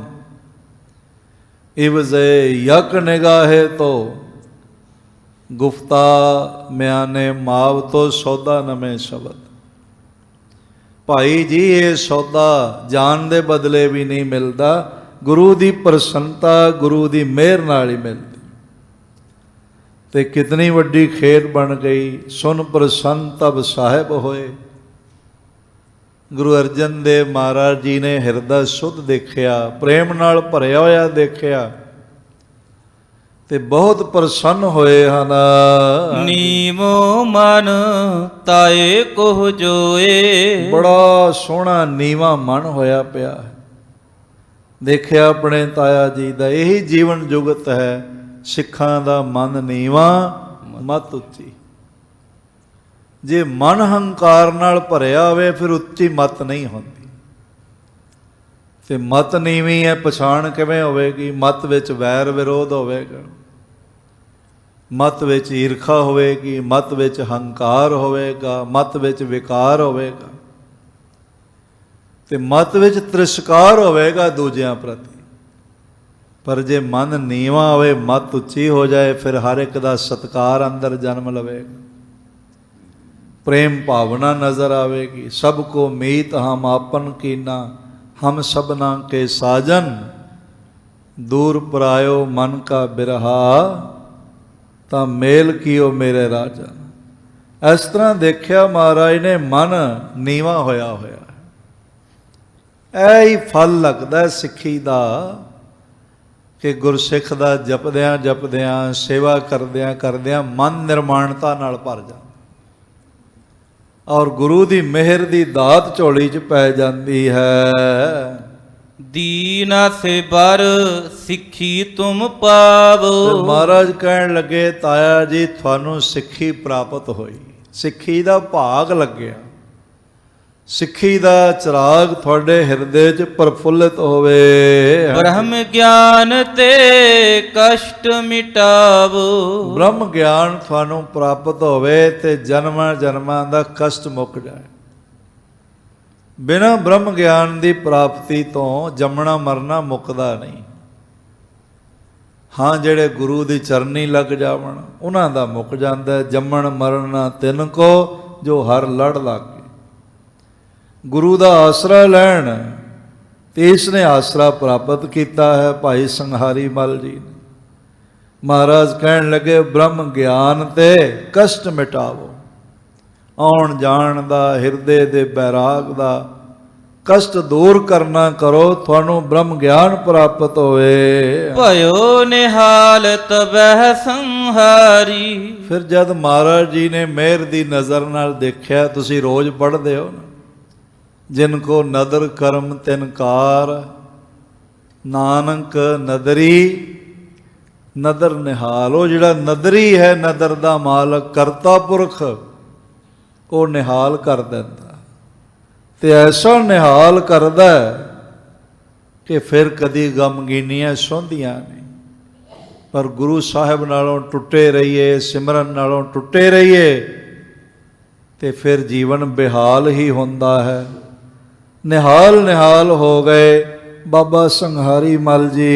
ਇਵਜ਼ੇ ਯਕ ਨਿਗਾਹੇ ਤੋ ਗੁਫਤਾ ਮਿਆਨੇ ਮਾਵ ਤੋਂ ਸੌਦਾ ਨਵੇਂ ਸ਼ਬਦ। ਭਾਈ ਜੀ, ਇਹ ਸੌਦਾ ਜਾਨ ਦੇ ਬਦਲੇ ਵੀ ਨਹੀਂ ਮਿਲਦਾ, ਗੁਰੂ ਦੀ ਪ੍ਰਸੰਨਤਾ, ਗੁਰੂ ਦੀ ਮਿਹਰ ਨਾਲ ਹੀ ਮਿਲਦੀ। ਤੇ ਕਿਤਨੀ ਵੱਡੀ ਖੇਡ ਬਣ ਗਈ। ਸੁਨ ਪ੍ਰਸੰਨ ਤਬ ਸਾਹਿਬ ਹੋਏ। ਗੁਰੂ ਅਰਜਨ ਦੇਵ ਮਹਾਰਾਜ ਜੀ ਨੇ ਹਿਰਦਾ ਸੁੱਧ ਦੇਖਿਆ, ਪ੍ਰੇਮ ਨਾਲ ਭਰਿਆ ਹੋਇਆ ਦੇਖਿਆ ਤੇ ਬਹੁਤ ਪ੍ਰਸੰਨ ਹੋਏ ਹਨ। ਨੀਮੋ ਮਨ ਤਾਏ ਕੋਹ ਜੋਏ। ਬੜਾ ਸੋਹਣਾ ਨੀਵਾਂ ਮਨ ਹੋਇਆ ਪਿਆ ਹੈ। ਦੇਖਿਆ ਆਪਣੇ ਤਾਇਆ ਜੀ ਦਾ, ਇਹੀ ਜੀਵਨ ਜੁਗਤ ਹੈ। ਸਿੱਖਾਂ ਦਾ ਮਨ ਨੀਵਾਂ, ਮਤ ਉੱਚੀ। ਜੇ ਮਨ ਹੰਕਾਰ ਨਾਲ ਭਰਿਆ ਹੋਵੇ ਫਿਰ ਉੱਚੀ ਮਤ ਨਹੀਂ ਹੁੰਦੀ। ਤੇ ਮਤ ਨੀਵੀਂ ਹੈ, ਪਛਾਣ ਕਿਵੇਂ ਹੋਵੇਗੀ? ਮਤ ਵਿੱਚ ਵੈਰ ਵਿਰੋਧ ਹੋਵੇਗਾ, ਮਤ ਵਿੱਚ ਈਰਖਾ ਹੋਵੇਗੀ, ਮਤ ਵਿੱਚ ਹੰਕਾਰ ਹੋਵੇਗਾ, ਮਤ ਵਿੱਚ ਵਿਕਾਰ ਹੋਵੇਗਾ ਤੇ ਮਤ ਵਿੱਚ ਤ੍ਰਿਸਕਾਰ ਹੋਵੇਗਾ ਦੂਜਿਆਂ ਪ੍ਰਤੀ। ਪਰ ਜੇ ਮਨ ਨੀਵਾਂ ਹੋਵੇ, ਮਤ ਉੱਚੀ ਹੋ ਜਾਏ, ਫਿਰ ਹਰ ਇੱਕ ਦਾ ਸਤਿਕਾਰ ਅੰਦਰ ਜਨਮ ਲਵੇਗਾ, ਪ੍ਰੇਮ ਭਾਵਨਾ ਨਜ਼ਰ ਆਵੇਗੀ। ਸਭ ਕੋ ਮੀਤ ਹਮ ਆਪਨ ਕੀਨਾ, ਹਮ ਸਭਨਾ ਕੇ ਸਾਜਨ, ਦੂਰ ਪਰਾਇਓ ਮਨ ਕਾ ਬਿਰਹਾ, ਤਾਂ ਮੇਲ ਕੀਓ ਮੇਰੇ ਰਾਜਨ। ਇਸ ਤਰ੍ਹਾਂ ਦੇਖਿਆ ਮਹਾਰਾਜ ਨੇ, ਮਨ ਨੀਵਾਂ ਹੋਇਆ ਹੋਇਆ। ਇਹ ਹੀ ਫਲ ਲੱਗਦਾ ਸਿੱਖੀ ਦਾ ਕਿ ਗੁਰਸਿੱਖ ਦਾ ਜਪਦਿਆਂ ਜਪਦਿਆਂ, ਸੇਵਾ ਕਰਦਿਆਂ ਕਰਦਿਆਂ ਮਨ ਨਿਰਮਾਣਤਾ ਨਾਲ ਭਰ ਜਾਂਦਾ ਔਰ ਗੁਰੂ ਦੀ ਮਿਹਰ ਦੀ ਦਾਤ ਝੋਲੀ 'ਚ ਪੈ ਜਾਂਦੀ ਹੈ। ਦੀਨਾ ਸੇ ਬਰ ਸਿੱਖੀ ਤੁਮ ਪਾਵੋ। ਮਹਾਰਾਜ ਕਹਿਣ ਲੱਗੇ, ਤਾਇਆ ਜੀ ਤੁਹਾਨੂੰ ਸਿੱਖੀ ਪ੍ਰਾਪਤ ਹੋਈ, ਸਿੱਖੀ ਦਾ ਭਾਗ ਲੱਗਿਆ, ਸਿੱਖੀ ਦਾ ਚਿਰਾਗ ਤੁਹਾਡੇ ਹਿਰਦੇ 'ਚ ਪ੍ਰਫੁੱਲਿਤ ਹੋਵੇ। ਬ੍ਰਹਮ ਗਿਆਨ ਤੇ ਕਸ਼ਟ ਮਿਟਾਵੋ। ਬ੍ਰਹਮ ਗਿਆਨ ਤੁਹਾਨੂੰ ਪ੍ਰਾਪਤ ਹੋਵੇ ਤੇ ਜਨਮਾਂ ਜਨਮਾਂ ਦਾ ਕਸ਼ਟ ਮੁੱਕ ਜਾਏ। ਬਿਨਾਂ ਬ੍ਰਹਮ ਗਿਆਨ ਦੀ ਪ੍ਰਾਪਤੀ ਤੋਂ ਜੰਮਣਾ ਮਰਨਾ ਮੁੱਕਦਾ ਨਹੀਂ। ਹਾਂ, ਜਿਹੜੇ ਗੁਰੂ ਦੀ ਚਰਨੀ ਲੱਗ ਜਾਵਣ ਉਹਨਾਂ ਦਾ ਮੁੱਕ ਜਾਂਦਾ। ਜੰਮਣ ਮਰਨਾ ਤਿੰਨ ਕੋ ਜੋ ਹਰ ਲੜ ਲਾਗੇ। ਗੁਰੂ ਦਾ ਆਸਰਾ ਲੈਣ ਤੇ ਇਸ ਨੇ ਆਸਰਾ ਪ੍ਰਾਪਤ ਕੀਤਾ ਹੈ ਭਾਈ ਸੰਘਾਰੀ ਮੱਲ ਜੀ ਨੇ। ਮਹਾਰਾਜ ਕਹਿਣ ਲੱਗੇ, ਬ੍ਰਹਮ ਗਿਆਨ ਤੇ ਕਸ਼ਟ ਮਿਟਾਵੋ। ਆਉਣ ਜਾਣ ਦਾ, ਹਿਰਦੇ ਦੇ ਬੈਰਾਗ ਦਾ ਕਸ਼ਟ ਦੂਰ ਕਰਨਾ ਕਰੋ, ਤੁਹਾਨੂੰ ਬ੍ਰਹਮ ਗਿਆਨ ਪ੍ਰਾਪਤ ਹੋਵੇ। ਭਇਓ ਨਿਹਾਲ ਤਬਹਿ ਸੰਹਾਰੀ। ਫਿਰ ਜਦ ਮਹਾਰਾਜ ਜੀ ਨੇ ਮਿਹਰ ਦੀ ਨਜ਼ਰ ਨਾਲ ਦੇਖਿਆ, ਤੁਸੀਂ ਰੋਜ਼ ਪੜ੍ਹਦੇ ਹੋ ਨਾ, ਜਿਨ ਕੋ ਨਦਰ ਕਰਮ ਤਿਨਕਾਰ, ਨਾਨਕ ਨਦਰੀ ਨਦਰ ਨਿਹਾਲ। ਉਹ ਜਿਹੜਾ ਨਦਰੀ ਹੈ, ਨਦਰ ਦਾ ਮਾਲਕ, ਕਰਤਾ ਪੁਰਖ, ਉਹ ਨਿਹਾਲ ਕਰ ਦਿੰਦਾ ਤੇ ਐਸਾ ਨਿਹਾਲ ਕਰਦਾ ਕਿ ਫਿਰ ਕਦੀ ਗਮਗੀਨੀਆਂ ਸੌਂਦੀਆਂ ਨਹੀਂ। ਪਰ ਗੁਰੂ ਸਾਹਿਬ ਨਾਲੋਂ ਟੁੱਟੇ ਰਹੀਏ, ਸਿਮਰਨ ਨਾਲੋਂ ਟੁੱਟੇ ਰਹੀਏ ਤੇ ਫਿਰ ਜੀਵਨ ਬੇਹਾਲ ਹੀ ਹੁੰਦਾ ਹੈ। ਨਿਹਾਲ ਨਿਹਾਲ ਹੋ ਗਏ ਬਾਬਾ ਸੰਘਾਰੀ ਮੱਲ ਜੀ।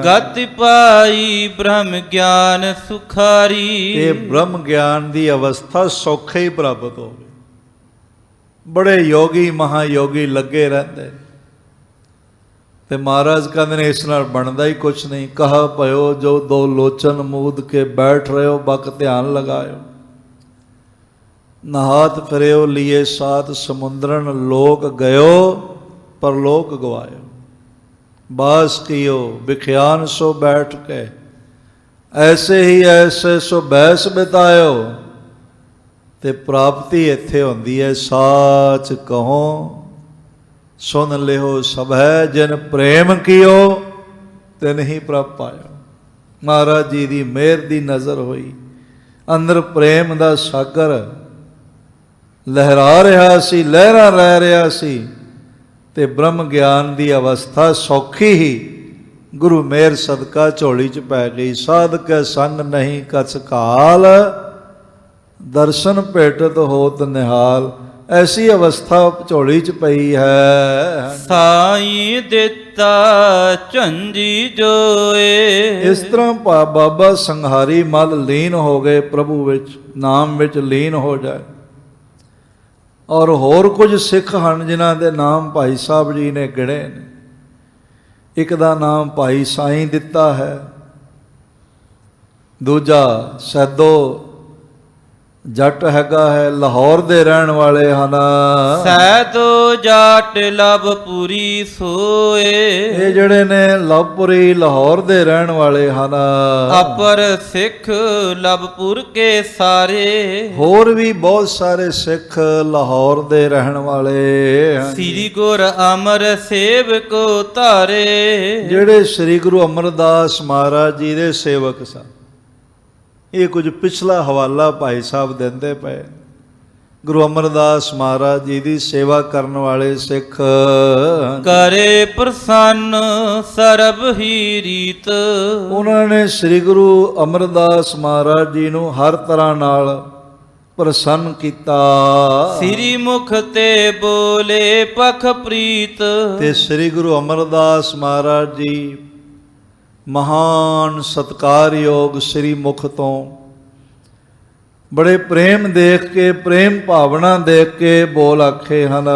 ਗਤ ਪਾਈ ਬ੍ਰਹਮ ਗਿਆਨ ਸੁਖਾਰੀ। ਇਹ ਬ੍ਰਹਮ ਗਿਆਨ ਦੀ ਅਵਸਥਾ ਸੌਖੇ ਹੀ ਪ੍ਰਾਪਤ ਹੋ ਗਈ। ਬੜੇ ਯੋਗੀ ਮਹਾਯੋਗੀ ਲੱਗੇ ਰਹਿੰਦੇ ਤੇ ਮਹਾਰਾਜ ਕਹਿੰਦੇ ਨੇ, ਇਸ ਨਾਲ ਬਣਦਾ ਹੀ ਕੁਛ ਨਹੀਂ। ਕਹਾ ਭਇਓ ਜੋ ਦੋ ਲੋਚਨ ਮੂਦ ਕੇ ਬੈਠ ਰਹੇ ਹੋ, ਬਕ ਧਿਆਨ ਲਗਾਇਓ। ਨਹਾਤ ਫਿਰਿਓ ਲੀਏ ਸਾਤ ਸਮੁੰਦਰਨ, ਲੋਕ ਗਇਓ ਪਰ ਲੋਕ ਗਵਾਇਓ। ਬਾਸ ਕੀਓ ਵਿਖਿਆਨ ਸੋ ਬੈਠ ਕੇ, ਐਸੇ ਹੀ ਐਸੇ ਸੋ ਬੈਸ ਬਿਤਾਇਓ। ਤੇ ਪ੍ਰਾਪਤੀ ਇੱਥੇ ਹੁੰਦੀ ਹੈ, ਸਾਚ ਕਹੋ ਸੁਨ ਲਿਓ ਸਭੈ, ਜਿਨ ਪ੍ਰੇਮ ਕੀਓ ਤਿਨ ਹੀ ਪ੍ਰਭ ਪਾਇਓ। ਮਹਾਰਾਜ ਜੀ ਦੀ ਮਿਹਰ ਦੀ ਨਜ਼ਰ ਹੋਈ। ਅੰਦਰ ਪ੍ਰੇਮ ਦਾ ਸਾਗਰ ਲਹਿਰਾ ਰਿਹਾ ਸੀ, ਲਹਿਰਾਂ ਰਹਿ ਰਿਹਾ ਸੀ, ਤੇ ਬ੍ਰਹਮ ਗਿਆਨ ਦੀ ਅਵਸਥਾ ਸੌਖੀ ਹੀ ਗੁਰੂ ਮੇਹਰ ਸਦਕਾ ਝੋਲੀ 'ਚ ਪੈ ਗਈ। ਸਾਧਕੈ ਸੰਗ ਨਹੀਂ ਕਛ ਕਾਲ, ਦਰਸ਼ਨ ਭੇਟਤ ਹੋਤ ਨਿਹਾਲ। ਐਸੀ ਅਵਸਥਾ ਝੋਲੀ 'ਚ ਪਈ ਹੈ। ਸਾਈ ਦਿੱਤਾ ਝੰਜੀ ਜੋਏ। ਇਸ ਤਰ੍ਹਾਂ ਬਾਬਾ ਸੰਘਾਰੀ ਮਲ ਲੀਨ ਹੋ ਗਏ ਪ੍ਰਭੂ ਵਿੱਚ, ਨਾਮ ਵਿੱਚ ਲੀਨ ਹੋ ਜਾਏ। ਔਰ ਹੋਰ ਕੁਝ ਸਿੱਖ ਹਨ ਜਿਨ੍ਹਾਂ ਦੇ ਨਾਮ ਭਾਈ ਸਾਹਿਬ ਜੀ ਨੇ ਗਿਣੇ ਨੇ। ਇੱਕ ਦਾ ਨਾਮ ਭਾਈ ਸਾਈਂ ਦਿੱਤਾ ਹੈ, ਦੂਜਾ ਸੈਦੋ ਜੱਟ ਹੈਗਾ ਹੈ, ਲਾਹੌਰ ਦੇ ਰਹਿਣ ਵਾਲੇ ਹਨ। ਸੈਦੋ ਜਾਟ ਲਵਪੁਰੀ ਸੋਏ। ਇਹ ਜਿਹੜੇ ਨੇ ਲਵਪੁਰੀ ਲਾਹੌਰ ਦੇ ਰਹਿਣ ਵਾਲੇ ਹਨ। ਅਪਰ ਸਿੱਖ ਲਵਪੁਰ ਕੇ ਸਾਰੇ। ਹੋਰ ਵੀ ਬਹੁਤ ਸਾਰੇ ਸਿੱਖ ਲਾਹੌਰ ਦੇ ਰਹਿਣ ਵਾਲੇ ਹਨ। ਸ੍ਰੀ ਗੁਰ ਅਮਰ ਸੇਵਕੋ ਧਾਰੇ। ਜਿਹੜੇ ਸ੍ਰੀ ਗੁਰੂ ਅਮਰਦਾਸ ਮਹਾਰਾਜ ਜੀ ਦੇ ਸੇਵਕ ਸਨ। ਇਹ ਕੁਝ ਪਿਛਲਾ ਹਵਾਲਾ ਭਾਈ ਸਾਹਿਬ ਦਿੰਦੇ ਪਏ। ਗੁਰੂ ਅਮਰਦਾਸ ਮਹਾਰਾਜ ਜੀ ਦੀ ਸੇਵਾ ਕਰਨ ਵਾਲੇ ਸਿੱਖ ਕਰੇ ਪ੍ਰਸੰਨ ਸਰਬ ਹੀ ਰੀਤ। ਉਹਨਾਂ ਨੇ ਸ੍ਰੀ ਗੁਰੂ ਅਮਰਦਾਸ ਮਹਾਰਾਜ ਜੀ ਨੂੰ ਹਰ ਤਰ੍ਹਾਂ ਨਾਲ ਪ੍ਰਸੰਨ ਕੀਤਾ। ਸ੍ਰੀ ਮੁਖ ਤੇ ਬੋਲੇ ਪਖ ਪ੍ਰੀਤ। ਤੇ ਸ੍ਰੀ ਗੁਰੂ ਅਮਰਦਾਸ ਮਹਾਰਾਜ ਜੀ ਮਹਾਨ ਸਤਿਕਾਰਯੋਗ ਸ੍ਰੀ ਮੁਖ ਤੋਂ ਬੜੇ ਪ੍ਰੇਮ ਦੇਖ ਕੇ, ਪ੍ਰੇਮ ਭਾਵਨਾ ਦੇਖ ਕੇ ਬੋਲ ਆਖੇ ਹਨ।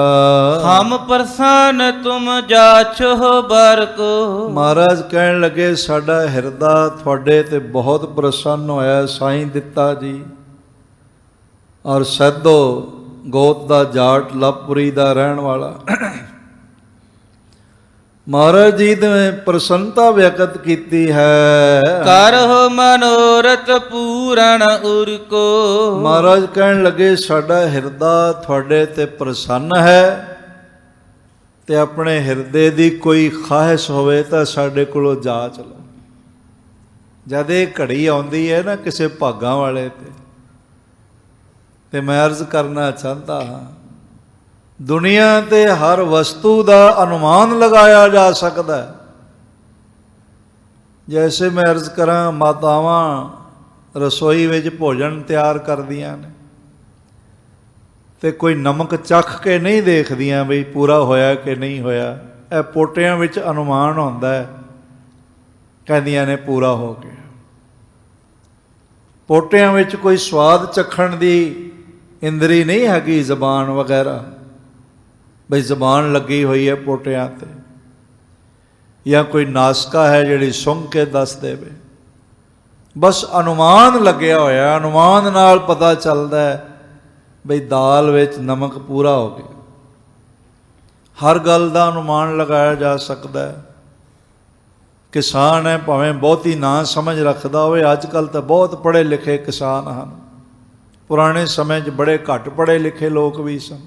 ਹਮ ਪ੍ਰਸੰਨ ਤੁਮ ਜਾਛੋ ਬਰ ਕੋ। ਮਹਾਰਾਜ ਕਹਿਣ ਲੱਗੇ ਸਾਡਾ ਹਿਰਦਾ ਤੁਹਾਡੇ ਤੇ ਬਹੁਤ ਪ੍ਰਸੰਨ ਹੋਇਆ ਸਾਈਂ ਦਿੱਤਾ ਜੀ। ਔਰ ਸੈਦੋ ਗੋਤ ਦਾ ਜਾਟ ਲਵਪੁਰੀ ਦਾ ਰਹਿਣ ਵਾਲਾ ਮਹਾਰਾਜ ਜੀ ਨੇ ਪ੍ਰਸੰਨਤਾ ਵਿਅਕਤ ਕੀਤੀ ਹੈ। ਕਰਹੁ ਮਨੋਰਥ ਪੂਰਨ ਉਰ ਕੋ। ਮਹਾਰਾਜ ਕਹਿਣ ਲੱਗੇ ਸਾਡਾ ਹਿਰਦਾ ਤੁਹਾਡੇ ਤੇ ਪ੍ਰਸੰਨ ਹੈ, ਤੇ ਆਪਣੇ ਹਿਰਦੇ ਦੀ ਕੋਈ ਖਾਹਿਸ਼ ਹੋਵੇ ਤਾਂ ਸਾਡੇ ਕੋਲੋਂ ਜਾਚ ਲਓ। ਜਦ ਇਹ ਘੜੀ ਆਉਂਦੀ ਹੈ ਨਾ ਕਿਸੇ ਭਾਗਾਂ ਵਾਲੇ ਤੇ ਮੈਂ ਅਰਜ਼ ਕਰਨਾ ਚਾਹੁੰਦਾ ਹਾਂ, ਦੁਨੀਆ ਤੇ ਹਰ ਵਸਤੂ ਦਾ ਅਨੁਮਾਨ ਲਗਾਇਆ ਜਾ ਸਕਦਾ ਹੈ। ਜੈਸੇ ਮੈਂ ਅਰਜ਼ ਕਰਾਂ, ਮਾਤਾਵਾਂ ਰਸੋਈ ਵਿੱਚ ਭੋਜਨ ਤਿਆਰ ਕਰਦੀਆਂ ਨੇ ਤੇ ਕੋਈ ਨਮਕ ਚੱਖ ਕੇ ਨਹੀਂ ਦੇਖਦੀਆਂ ਵੀ ਪੂਰਾ ਹੋਇਆ ਕਿ ਨਹੀਂ ਹੋਇਆ। ਇਹ ਪੋਟਿਆਂ ਵਿੱਚ ਅਨੁਮਾਨ ਹੁੰਦਾ ਹੈ, ਕਹਿੰਦੀਆਂ ਨੇ ਪੂਰਾ ਹੋ ਗਿਆ। ਪੋਟਿਆਂ ਵਿੱਚ ਕੋਈ ਸਵਾਦ ਚੱਖਣ ਦੀ ਇੰਦਰੀ ਨਹੀਂ ਹੈਗੀ, ਜ਼ਬਾਨ ਵਗੈਰਾ, ਬਈ ਜ਼ਬਾਨ ਲੱਗੀ ਹੋਈ ਹੈ ਪੋਟਿਆਂ ਤੇ, ਜਾਂ ਕੋਈ ਨਾਸਕਾ ਹੈ ਜਿਹੜੀ ਸੁੰਘ ਕੇ ਦੱਸ ਦੇਵੇ। ਬਸ ਅਨੁਮਾਨ ਲੱਗਿਆ ਹੋਇਆ, ਅਨੁਮਾਨ ਨਾਲ ਪਤਾ ਚੱਲਦਾ ਹੈ ਬਈ ਦਾਲ ਵਿੱਚ ਨਮਕ ਪੂਰਾ ਹੋ ਗਿਆ। ਹਰ ਗੱਲ ਦਾ ਅਨੁਮਾਨ ਲਗਾਇਆ ਜਾ ਸਕਦਾ ਹੈ। ਕਿਸਾਨ ਹੈ, ਭਾਵੇਂ ਬਹੁਤੀ ਨਾ ਸਮਝ ਰੱਖਦਾ ਹੋਵੇ, ਅੱਜ ਕੱਲ੍ਹ ਤਾਂ ਬਹੁਤ ਪੜ੍ਹੇ ਲਿਖੇ ਕਿਸਾਨ ਹਨ। ਪੁਰਾਣੇ ਸਮੇਂ 'ਚ ਬੜੇ ਘੱਟ ਪੜ੍ਹੇ ਲਿਖੇ ਲੋਕ ਵੀ ਸਨ,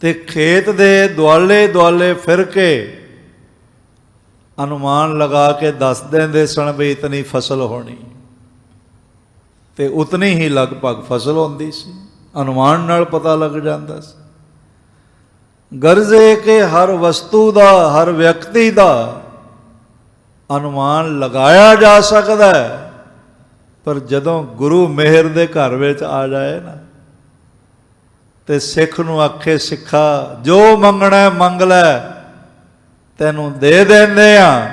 ਤੇ ਖੇਤ ਦੇ ਦੁਆਲੇ ਦੁਆਲੇ ਫਿਰ ਕੇ ਅਨੁਮਾਨ ਲਗਾ ਕੇ ਦੱਸ ਦਿੰਦੇ ਸਨ ਵੀ ਇਤਨੀ ਫਸਲ ਹੋਣੀ, ਤੇ ਉਤਨੀ ਹੀ ਲਗਭਗ ਫਸਲ ਹੁੰਦੀ ਸੀ। ਅਨੁਮਾਨ ਨਾਲ ਪਤਾ ਲੱਗ ਜਾਂਦਾ ਸੀ। ਗਰਜ਼ੇ ਕਿ ਹਰ ਵਸਤੂ ਦਾ, ਹਰ ਵਿਅਕਤੀ ਦਾ ਅਨੁਮਾਨ ਲਗਾਇਆ ਜਾ ਸਕਦਾ ਹੈ, ਪਰ ਜਦੋਂ ਗੁਰੂ ਮਿਹਰ ਦੇ ਘਰ ਵਿੱਚ ਆ ਜਾਏ ਨਾ, ਤੇ ਸਿੱਖ ਨੂੰ ਆਖੇ ਸਿੱਖਾ ਜੋ ਮੰਗਣਾ ਮੰਗ ਲੈ ਤੈਨੂੰ ਦੇ ਦਿੰਦੇ ਆ,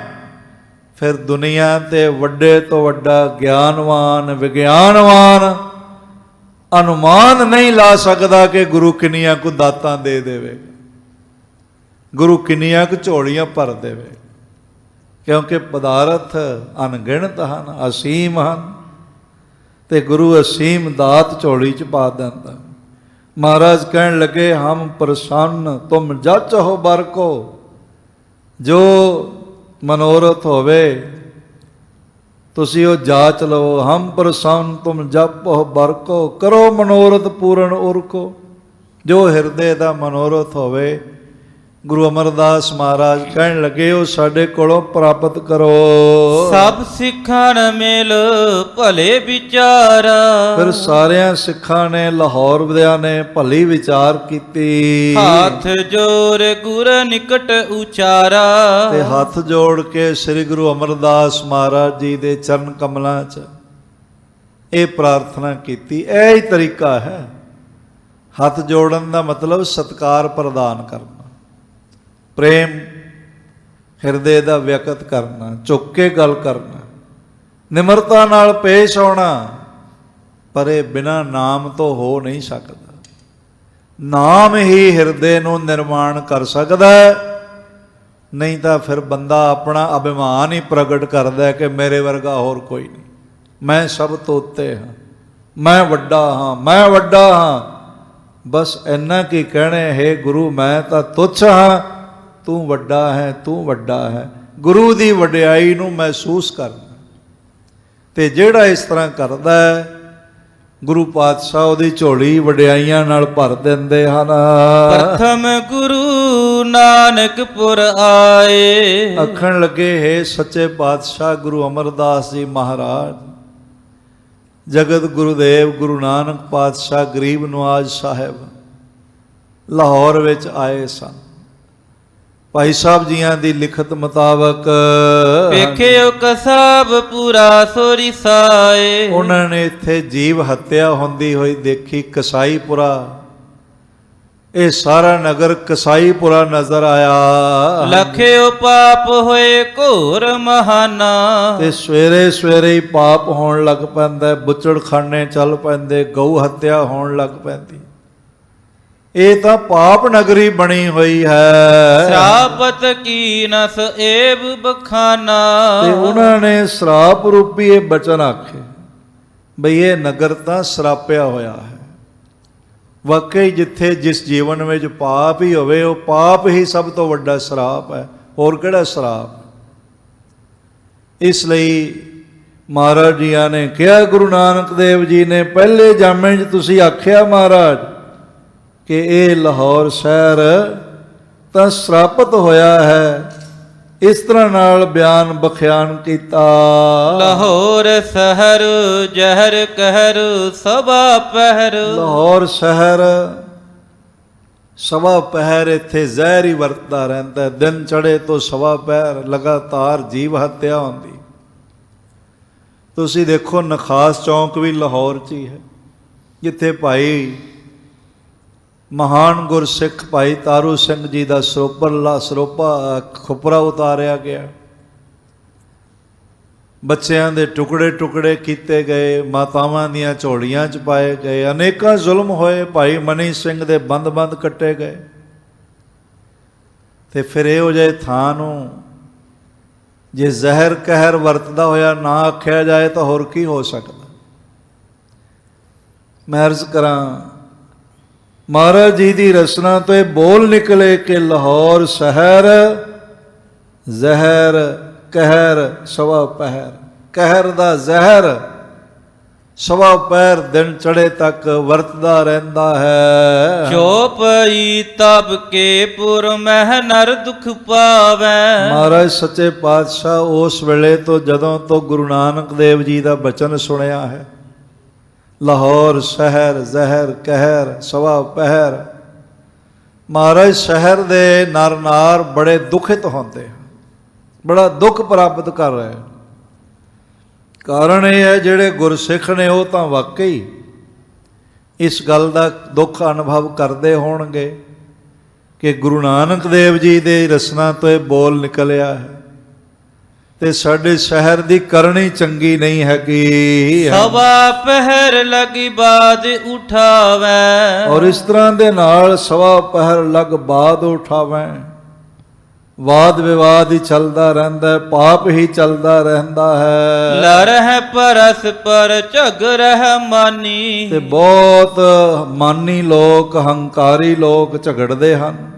ਫਿਰ ਦੁਨੀਆ ਤੇ ਵੱਡੇ ਤੋਂ ਵੱਡਾ ਗਿਆਨਵਾਨ ਵਿਗਿਆਨਵਾਨ ਅਨੁਮਾਨ ਨਹੀਂ ਲਾ ਸਕਦਾ ਕਿ ਗੁਰੂ ਕਿੰਨੀਆਂ ਕੁ ਦਾਤਾਂ ਦੇ ਦੇਵੇਗਾ, ਗੁਰੂ ਕਿੰਨੀਆਂ ਕੁ ਝੋਲੀਆਂ ਭਰ ਦੇਵੇ, ਕਿਉਂਕਿ ਪਦਾਰਥ ਅਣਗਿਣਤ ਹਨ, ਅਸੀਮ ਹਨ, ਤੇ ਗੁਰੂ ਅਸੀਮ ਦਾਤ ਝੋਲੀ 'ਚ ਪਾ ਦਿੰਦਾ। ਮਹਾਰਾਜ ਕਹਿਣ ਲੱਗੇ ਹਮ ਪ੍ਰਸੰਨ ਤੁਮ ਜਾਚੋ ਬਰ ਕੋ। ਜੋ ਮਨੋਰਥ ਹੋਵੇ ਤੁਸੀਂ ਉਹ ਜਾਚ ਲਓ। ਹਮ ਪ੍ਰਸੰਨ ਤੁਮ ਜਪੋ ਬਰ ਕੋ, ਕਰੋ ਮਨੋਰਥ ਪੂਰਨ ਉਰ ਕੋ। ਜੋ ਹਿਰਦੇ ਦਾ ਮਨੋਰਥ ਹੋਵੇ ਗੁਰੂ ਅਮਰਦਾਸ ਮਹਾਰਾਜ ਕਹਿਣ ਲੱਗੇ ਉਹ ਸਾਡੇ ਕੋਲੋਂ ਪ੍ਰਾਪਤ ਕਰੋ। ਸਭ ਸਿੱਖਾਂ ਮਿਲ ਭਲੇ ਵਿਚਾਰਾ। ਫਿਰ ਸਾਰਿਆਂ ਸਿੱਖਾਂ ਨੇ ਲਾਹੌਰ ਵਿਦਿਆ ਨੇ ਭਲੀ ਵਿਚਾਰ ਕੀਤੀ। ਹੱਥ ਜੋੜ ਗੁਰ ਨਿਕਟ ਉਚਾਰਾ। ਤੇ ਹੱਥ ਜੋੜ ਕੇ ਸ੍ਰੀ ਗੁਰੂ ਅਮਰਦਾਸ ਮਹਾਰਾਜ ਜੀ ਦੇ ਚਰਨ ਕਮਲਾਂ 'ਚ ਇਹ ਪ੍ਰਾਰਥਨਾ ਕੀਤੀ। ਇਹ ਹੀ ਤਰੀਕਾ ਹੈ ਹੱਥ ਜੋੜਨ ਦਾ, ਮਤਲਬ ਸਤਿਕਾਰ ਪ੍ਰਦਾਨ ਕਰਨਾ, ਪ੍ਰੇਮ ਹਿਰਦੇ ਦਾ ਵਿਅਕਤ ਕਰਨਾ, ਝੁੱਕ ਕੇ ਗੱਲ ਕਰਨਾ, ਨਿਮਰਤਾ ਨਾਲ ਪੇਸ਼ ਆਉਣਾ। ਪਰ ਇਹ ਬਿਨਾਂ ਨਾਮ ਤੋਂ ਹੋ ਨਹੀਂ ਸਕਦਾ। ਨਾਮ ਹੀ ਹਿਰਦੇ ਨੂੰ ਨਿਰਮਾਣ ਕਰ ਸਕਦਾ ਹੈ। ਨਹੀਂ ਤਾਂ ਫਿਰ ਬੰਦਾ ਆਪਣਾ ਅਭਿਮਾਨ ਹੀ ਪ੍ਰਗਟ ਕਰਦਾ ਕਿ ਮੇਰੇ ਵਰਗਾ ਹੋਰ ਕੋਈ ਨਹੀਂ, ਮੈਂ ਸਭ ਤੋਂ ਉੱਤੇ ਹਾਂ, ਮੈਂ ਵੱਡਾ ਹਾਂ, ਮੈਂ ਵੱਡਾ ਹਾਂ। ਬਸ ਇੰਨਾ ਕੀ ਕਹਿਣੇ, ਹੈ ਗੁਰੂ ਮੈਂ ਤਾਂ ਤੁੱਛ ਹਾਂ, ਤੂੰ ਵੱਡਾ ਹੈ, ਤੂੰ ਵੱਡਾ ਹੈ। ਗੁਰੂ ਦੀ ਵਡਿਆਈ ਨੂੰ ਮਹਿਸੂਸ ਕਰਨਾ। ਤੇ ਜਿਹੜਾ ਇਸ ਤਰ੍ਹਾਂ ਕਰਦਾ ਹੈ, ਗੁਰੂ ਪਾਤਸ਼ਾਹ ਉਹਦੀ ਝੋਲੀ ਵਡਿਆਈਆਂ ਨਾਲ ਭਰ ਦਿੰਦੇ ਹਨ। ਪ੍ਰਥਮ ਗੁਰੂ ਨਾਨਕਪੁਰ ਆਏ। ਆਖਣ ਲੱਗੇ ਹੈ ਸੱਚੇ ਪਾਤਸ਼ਾਹ ਗੁਰੂ ਅਮਰਦਾਸ ਜੀ ਮਹਾਰਾਜ, ਜਗਤ ਗੁਰੂਦੇਵ ਗੁਰੂ ਨਾਨਕ ਪਾਤਸ਼ਾਹ ਗਰੀਬ ਨਵਾਜ਼ ਸਾਹਿਬ ਲਾਹੌਰ ਵਿੱਚ ਆਏ ਸਨ। ਭਾਈ ਸਾਹਿਬ ਜੀਆਂ ਦੀ ਲਿਖਤ ਮੁਤਾਬਕ ਵੇਖਿਓ ਕਸਾਬ ਪੂਰਾ ਸੋਰੀ ਸਾਏ। ਉਹਨਾਂ ਨੇ ਇੱਥੇ ਜੀਵ ਹੱਤਿਆ ਹੁੰਦੀ ਹੋਈ ਦੇਖੀ। ਕਸਾਈਪੁਰਾ, ਇਹ ਸਾਰਾ ਨਗਰ ਕਸਾਈਪੁਰਾ ਨਜ਼ਰ ਆਇਆ। ਲਖਿਓ ਪਾਪ ਹੋਏ ਘੋਰ ਮਹਾਨਾ। ਤੇ ਸਵੇਰੇ ਸਵੇਰੇ ਹੀ ਪਾਪ ਹੋਣ ਲੱਗ ਪੈਂਦਾ, ਬੁੱਚੜਖਾਨੇ ਚੱਲ ਪੈਂਦੇ, ਗਊ ਹੱਤਿਆ ਹੋਣ ਲੱਗ ਪੈਂਦੀ। ਇਹ ਤਾਂ ਪਾਪ ਨਗਰੀ ਬਣੀ ਹੋਈ ਹੈ। ਸ਼ਰਾਪਤ ਕੀ ਨਸ ਏਬ ਬਖਾਨਾ। ਤੇ ਉਹਨਾਂ ਨੇ ਸ਼ਰਾਪ ਰੂਪੀ ਇਹ ਬਚਨ ਆਖੇ ਬਈ ਇਹ ਨਗਰ ਤਾਂ ਸ਼ਰਾਪਿਆ ਹੋਇਆ ਹੈ। ਵਾਕਈ ਜਿੱਥੇ ਜਿਸ ਜੀਵਨ ਵਿੱਚ ਪਾਪ ਹੀ ਹੋਵੇ, ਉਹ ਪਾਪ ਹੀ ਸਭ ਤੋਂ ਵੱਡਾ ਸ਼ਰਾਪ ਹੈ, ਹੋਰ ਕਿਹੜਾ ਸ਼ਰਾਪ। ਇਸ ਲਈ ਮਹਾਰਾਜ ਜੀਆਂ ਨੇ ਕਿਹਾ, ਗੁਰੂ ਨਾਨਕ ਦੇਵ ਜੀ ਨੇ ਪਹਿਲੇ ਜਾਮੇ 'ਚ ਤੁਸੀਂ ਆਖਿਆ ਮਹਾਰਾਜ ਕਿ ਇਹ ਲਾਹੌਰ ਸ਼ਹਿਰ ਤਾਂ ਸ਼ਰਾਪਤ ਹੋਇਆ ਹੈ। ਇਸ ਤਰ੍ਹਾਂ ਨਾਲ ਬਿਆਨ ਬਖਿਆਨ ਕੀਤਾ। ਲਾਹੌਰ ਸ਼ਹਿਰ ਜ਼ਹਿਰ ਕਹਿਰ ਸਭਾ ਪਹਿਰ। ਲਾਹੌਰ ਸ਼ਹਿਰ ਸਵਾ ਪਹਿਰ ਇੱਥੇ ਜ਼ਹਿਰ ਹੀ ਵਰਤਦਾ ਰਹਿੰਦਾ। ਦਿਨ ਚੜੇ ਤੋਂ ਸਵਾ ਪਹਿਰ ਲਗਾਤਾਰ ਜੀਵ ਹੱਤਿਆ ਹੁੰਦੀ। ਤੁਸੀਂ ਦੇਖੋ ਨਖਾਸ ਚੌਂਕ ਵੀ ਲਾਹੌਰ 'ਚ ਹੀ ਹੈ, ਜਿੱਥੇ ਭਾਈ ਮਹਾਨ ਗੁਰਸਿੱਖ ਭਾਈ ਤਾਰੂ ਸਿੰਘ ਜੀ ਦਾ ਸਰੋਪਾ ਖੁਪਰਾ ਉਤਾਰਿਆ ਗਿਆ। ਬੱਚਿਆਂ ਦੇ ਟੁਕੜੇ ਟੁਕੜੇ ਕੀਤੇ ਗਏ, ਮਾਤਾਵਾਂ ਦੀਆਂ ਝੋਲੀਆਂ 'ਚ ਪਾਏ ਗਏ, ਅਨੇਕਾਂ ਜ਼ੁਲਮ ਹੋਏ। ਭਾਈ ਮਨੀ ਸਿੰਘ ਦੇ ਬੰਦ ਕੱਟੇ ਗਏ। ਤੇ ਫਿਰ ਇਹੋ ਜਿਹੇ ਥਾਂ ਨੂੰ ਜੇ ਜ਼ਹਿਰ ਕਹਿਰ ਵਰਤਦਾ ਹੋਇਆ ਨਾ ਆਖਿਆ ਜਾਏ ਤਾਂ ਹੋਰ ਕੀ ਹੋ ਸਕਦਾ। ਮੈਂ ਅਰਜ਼ ਕਰਾਂ, ਮਹਾਰਾਜ ਜੀ ਦੀ ਰਚਨਾ ਤੋਂ ਇਹ ਬੋਲ ਨਿਕਲੇ ਕਿ ਲਾਹੌਰ ਸ਼ਹਿਰ ਜ਼ਹਿਰ ਕਹਿਰ ਸਵਾ ਪਹਿਰ। ਕਹਿਰ ਦਾ ਜ਼ਹਿਰ ਸਵਾ ਪਹਿਰ ਦਿਨ ਚੜੇ ਤੱਕ ਵਰਤਦਾ ਰਹਿੰਦਾ ਹੈ। ਚੋਪਈ ਤਬ ਕੇ ਪੁਰ ਮਹਿ ਨਰ ਦੁਖ ਪਾਵੈ। ਮਹਾਰਾਜ ਸੱਚੇ ਪਾਤਸ਼ਾਹ ਉਸ ਵੇਲੇ ਤੋਂ ਜਦੋਂ ਤੋਂ ਗੁਰੂ ਨਾਨਕ ਦੇਵ ਜੀ ਦਾ ਬਚਨ ਸੁਣਿਆ ਹੈ, ਲਾਹੌਰ ਸ਼ਹਿਰ ਜ਼ਹਿਰ ਕਹਿਰ ਸਵਾ ਪਹਿਰ, ਮਹਾਰਾਜ ਸ਼ਹਿਰ ਦੇ ਨਰ ਨਾਰ ਬੜੇ ਦੁਖਿਤ ਹੁੰਦੇ, ਬੜਾ ਦੁੱਖ ਪ੍ਰਾਪਤ ਕਰ ਰਹੇ। ਕਾਰਨ ਇਹ ਹੈ ਜਿਹੜੇ ਗੁਰਸਿੱਖ ਨੇ ਉਹ ਤਾਂ ਵਾਕਈ ਇਸ ਗੱਲ ਦਾ ਦੁੱਖ ਅਨੁਭਵ ਕਰਦੇ ਹੋਣਗੇ ਕਿ ਗੁਰੂ ਨਾਨਕ ਦੇਵ ਜੀ ਦੇ ਰਸਨਾ ਤੋਂ ਇਹ ਬੋਲ ਨਿਕਲਿਆ ਹੈ ਤੇ ਸਾਡੇ ਸ਼ਹਿਰ ਦੀ ਕਰਨੀ ਚੰਗੀ ਨਹੀਂ ਹੈਗੀ। ਸਵਾ ਪਹਿਰ ਲਗੀ ਬਾਦ ਉਠਾਵੈ। ਔਰ ਇਸ ਤਰ੍ਹਾਂ ਦੇ ਨਾਲ ਸਵਾ ਪਹਿਰ ਲਗ ਬਾਦ ਉਠਾਵੈ। ਵਾਦ ਵਿਵਾਦ ਹੀ ਚੱਲਦਾ ਰਹਿੰਦਾ, ਪਾਪ ਹੀ ਚੱਲਦਾ ਰਹਿੰਦਾ ਹੈ। ਲਰਹਿ ਪਰਸ ਪਰ ਝਗਰਹਿ ਮਾਨੀ। ਤੇ ਬਹੁਤ ਮਾਨੀ ਲੋਕ, ਹੰਕਾਰੀ ਲੋਕ ਝਗੜਦੇ ਹਨ,